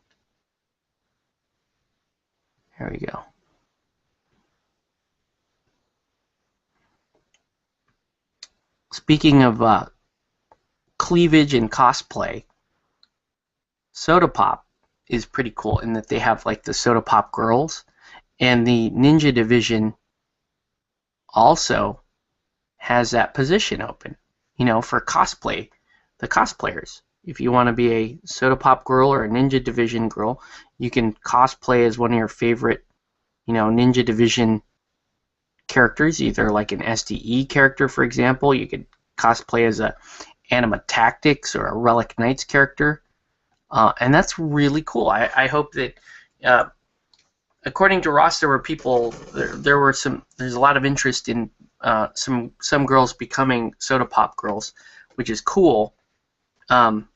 Here we go. Speaking of cleavage and cosplay, Soda Pop is pretty cool in that they have like the Soda Pop girls, and the Ninja Division also has that position open, you know, for cosplay, the cosplayers. If you want to be a Soda Pop girl or a Ninja Division girl, you can cosplay as one of your favorite, you know, Ninja Division characters, either like an SDE character, for example. You could cosplay as a Anima Tactics or a Relic Knights character. And that's really cool. I hope that, according to Ross, there were people. There's a lot of interest in some girls becoming Soda Pop girls, which is cool. And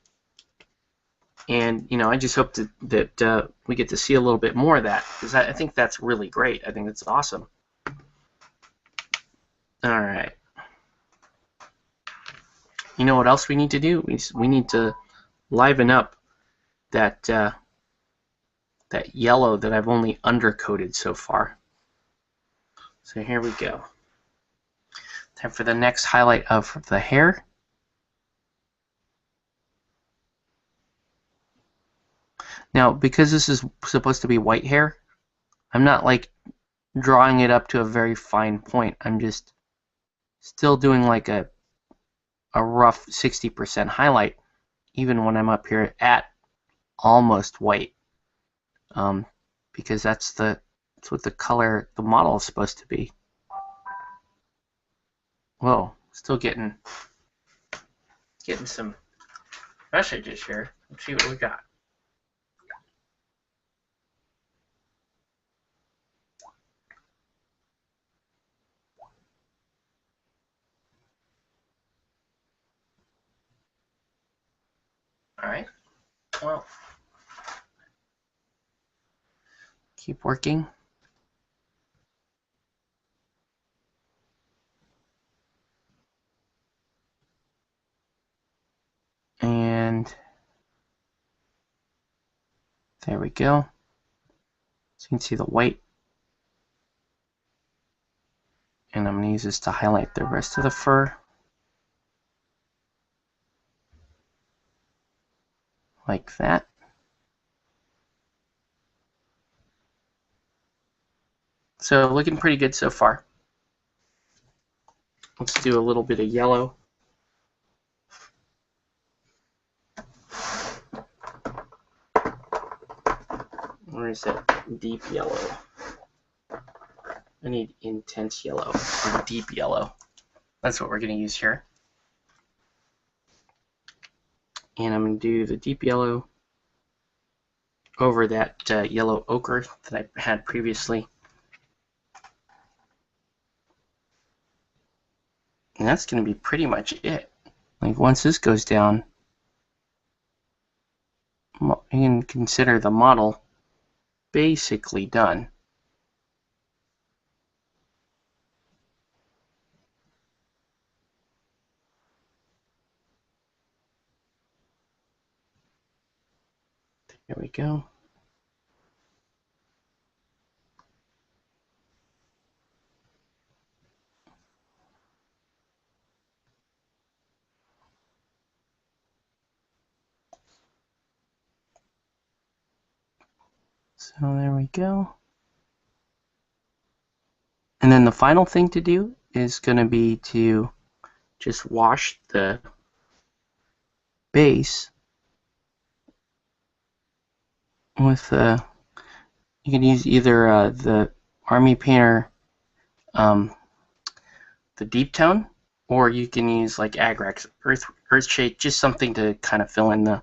you know, I just hope that we get to see a little bit more of that, because I think that's really great. I think that's awesome. All right. You know what else we need to do? We need to liven up that that yellow that I've only undercoated so far. So here we go. Time for the next highlight of the hair. Now, because this is supposed to be white hair, I'm not like drawing it up to a very fine point. I'm just still doing like a rough 60% highlight, even when I'm up here at almost white, because that's what the color the model is supposed to be. Whoa, still getting some messages here. Let's see what we got. All right. Well, keep working. And there we go. So you can see the white. And I'm going to use this to highlight the rest of the fur. Like that. So looking pretty good so far. Let's do a little bit of yellow. Where is that deep yellow? I need intense yellow or deep yellow. That's what we're going to use here. And I'm going to do the deep yellow over that yellow ochre that I had previously. And that's going to be pretty much it. Like once this goes down, you can consider the model basically done. There we go. So there we go. And then the final thing to do is going to be to just wash the base with you can use either the Army Painter the deep tone, or you can use like Agrax Earthshade, just something to kind of fill in the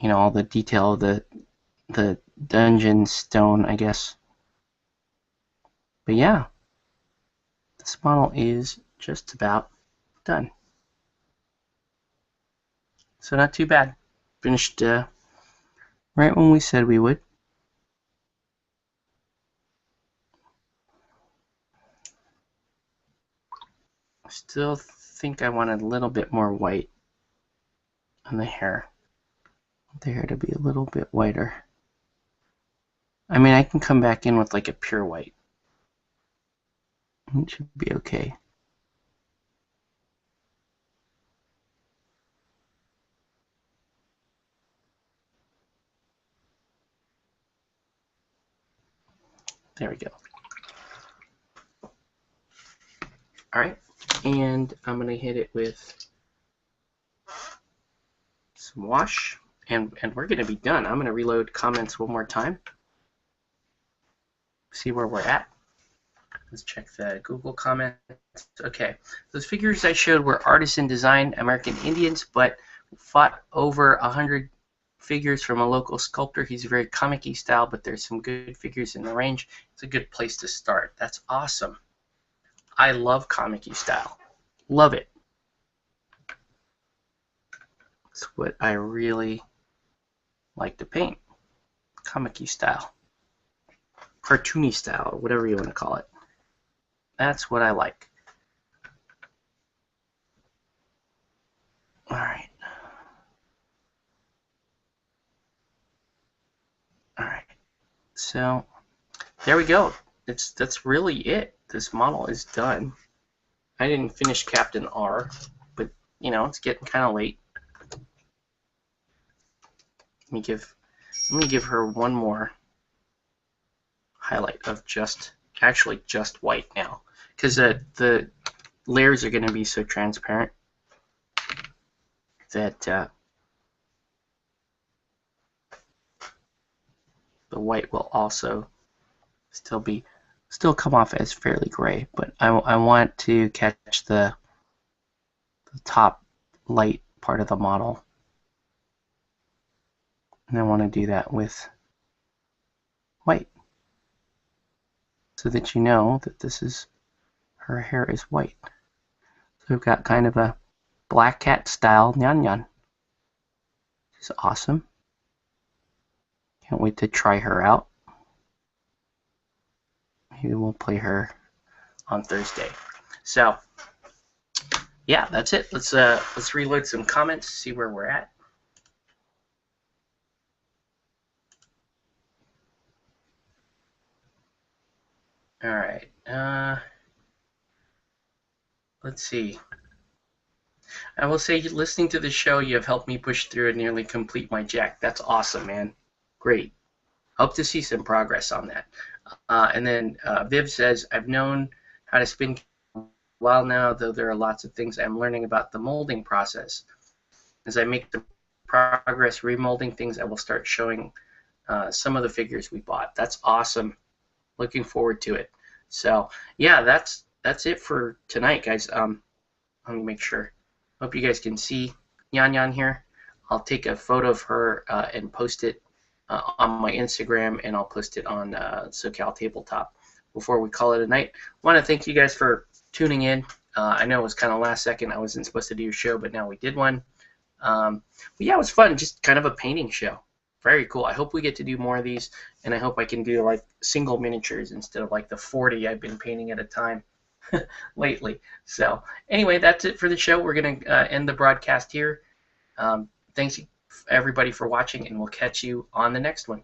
all the detail of the dungeon stone, I guess. But yeah, this model is just about done. So not too bad. Finished right when we said we would. Still think I want a little bit more white on the hair. I want the hair to be a little bit whiter. I mean, I can come back in with like a pure white. It should be okay. There we go. All right, and I'm gonna hit it with some wash, and we're gonna be done. I'm gonna reload comments one more time. See where we're at. Let's check the Google comments. Okay, those figures I showed were artisan design American Indians, but fought over 100 figures from a local sculptor. He's very comic-y style, but there's some good figures in the range. It's a good place to start. That's awesome. I love comic-y style. Love it. It's what I really like to paint. Comic-y style. Cartoony style, or whatever you want to call it. That's what I like. All right. So there we go. That's really it. This model is done. I didn't finish Captain R, but you know, it's getting kind of late. Let me give her one more highlight of just white now, because the layers are going to be so transparent that the white will also still come off as fairly gray, but I want to catch the top light part of the model, and I want to do that with white, so that you know that this is, her hair is white. So we've got kind of a Black Cat style Nyan Nyan. This is awesome. Can't wait to try her out. Maybe we'll play her on Thursday. So yeah, that's it. Let's reload some comments, see where we're at. All right. Let's see. I will say, listening to the show, you have helped me push through and nearly complete my jack. That's awesome, man. Great. Hope to see some progress on that. And then Viv says, I've known how to spin a while now, though there are lots of things I'm learning about the molding process. As I make the progress remolding things, I will start showing some of the figures we bought. That's awesome. Looking forward to it. So yeah, that's it for tonight, guys. Let me make sure. Hope you guys can see Nyan Nyan here. I'll take a photo of her and post it on my Instagram, and I'll post it on SoCal Tabletop before we call it a night. I want to thank you guys for tuning in. I know it was kind of last second. I wasn't supposed to do a show, but now we did one. But yeah, it was fun. Just kind of a painting show. Very cool. I hope we get to do more of these, and I hope I can do like single miniatures instead of like the 40 I've been painting at a time lately. So anyway, that's it for the show. We're going to end the broadcast here. Thanks everybody for watching, and we'll catch you on the next one.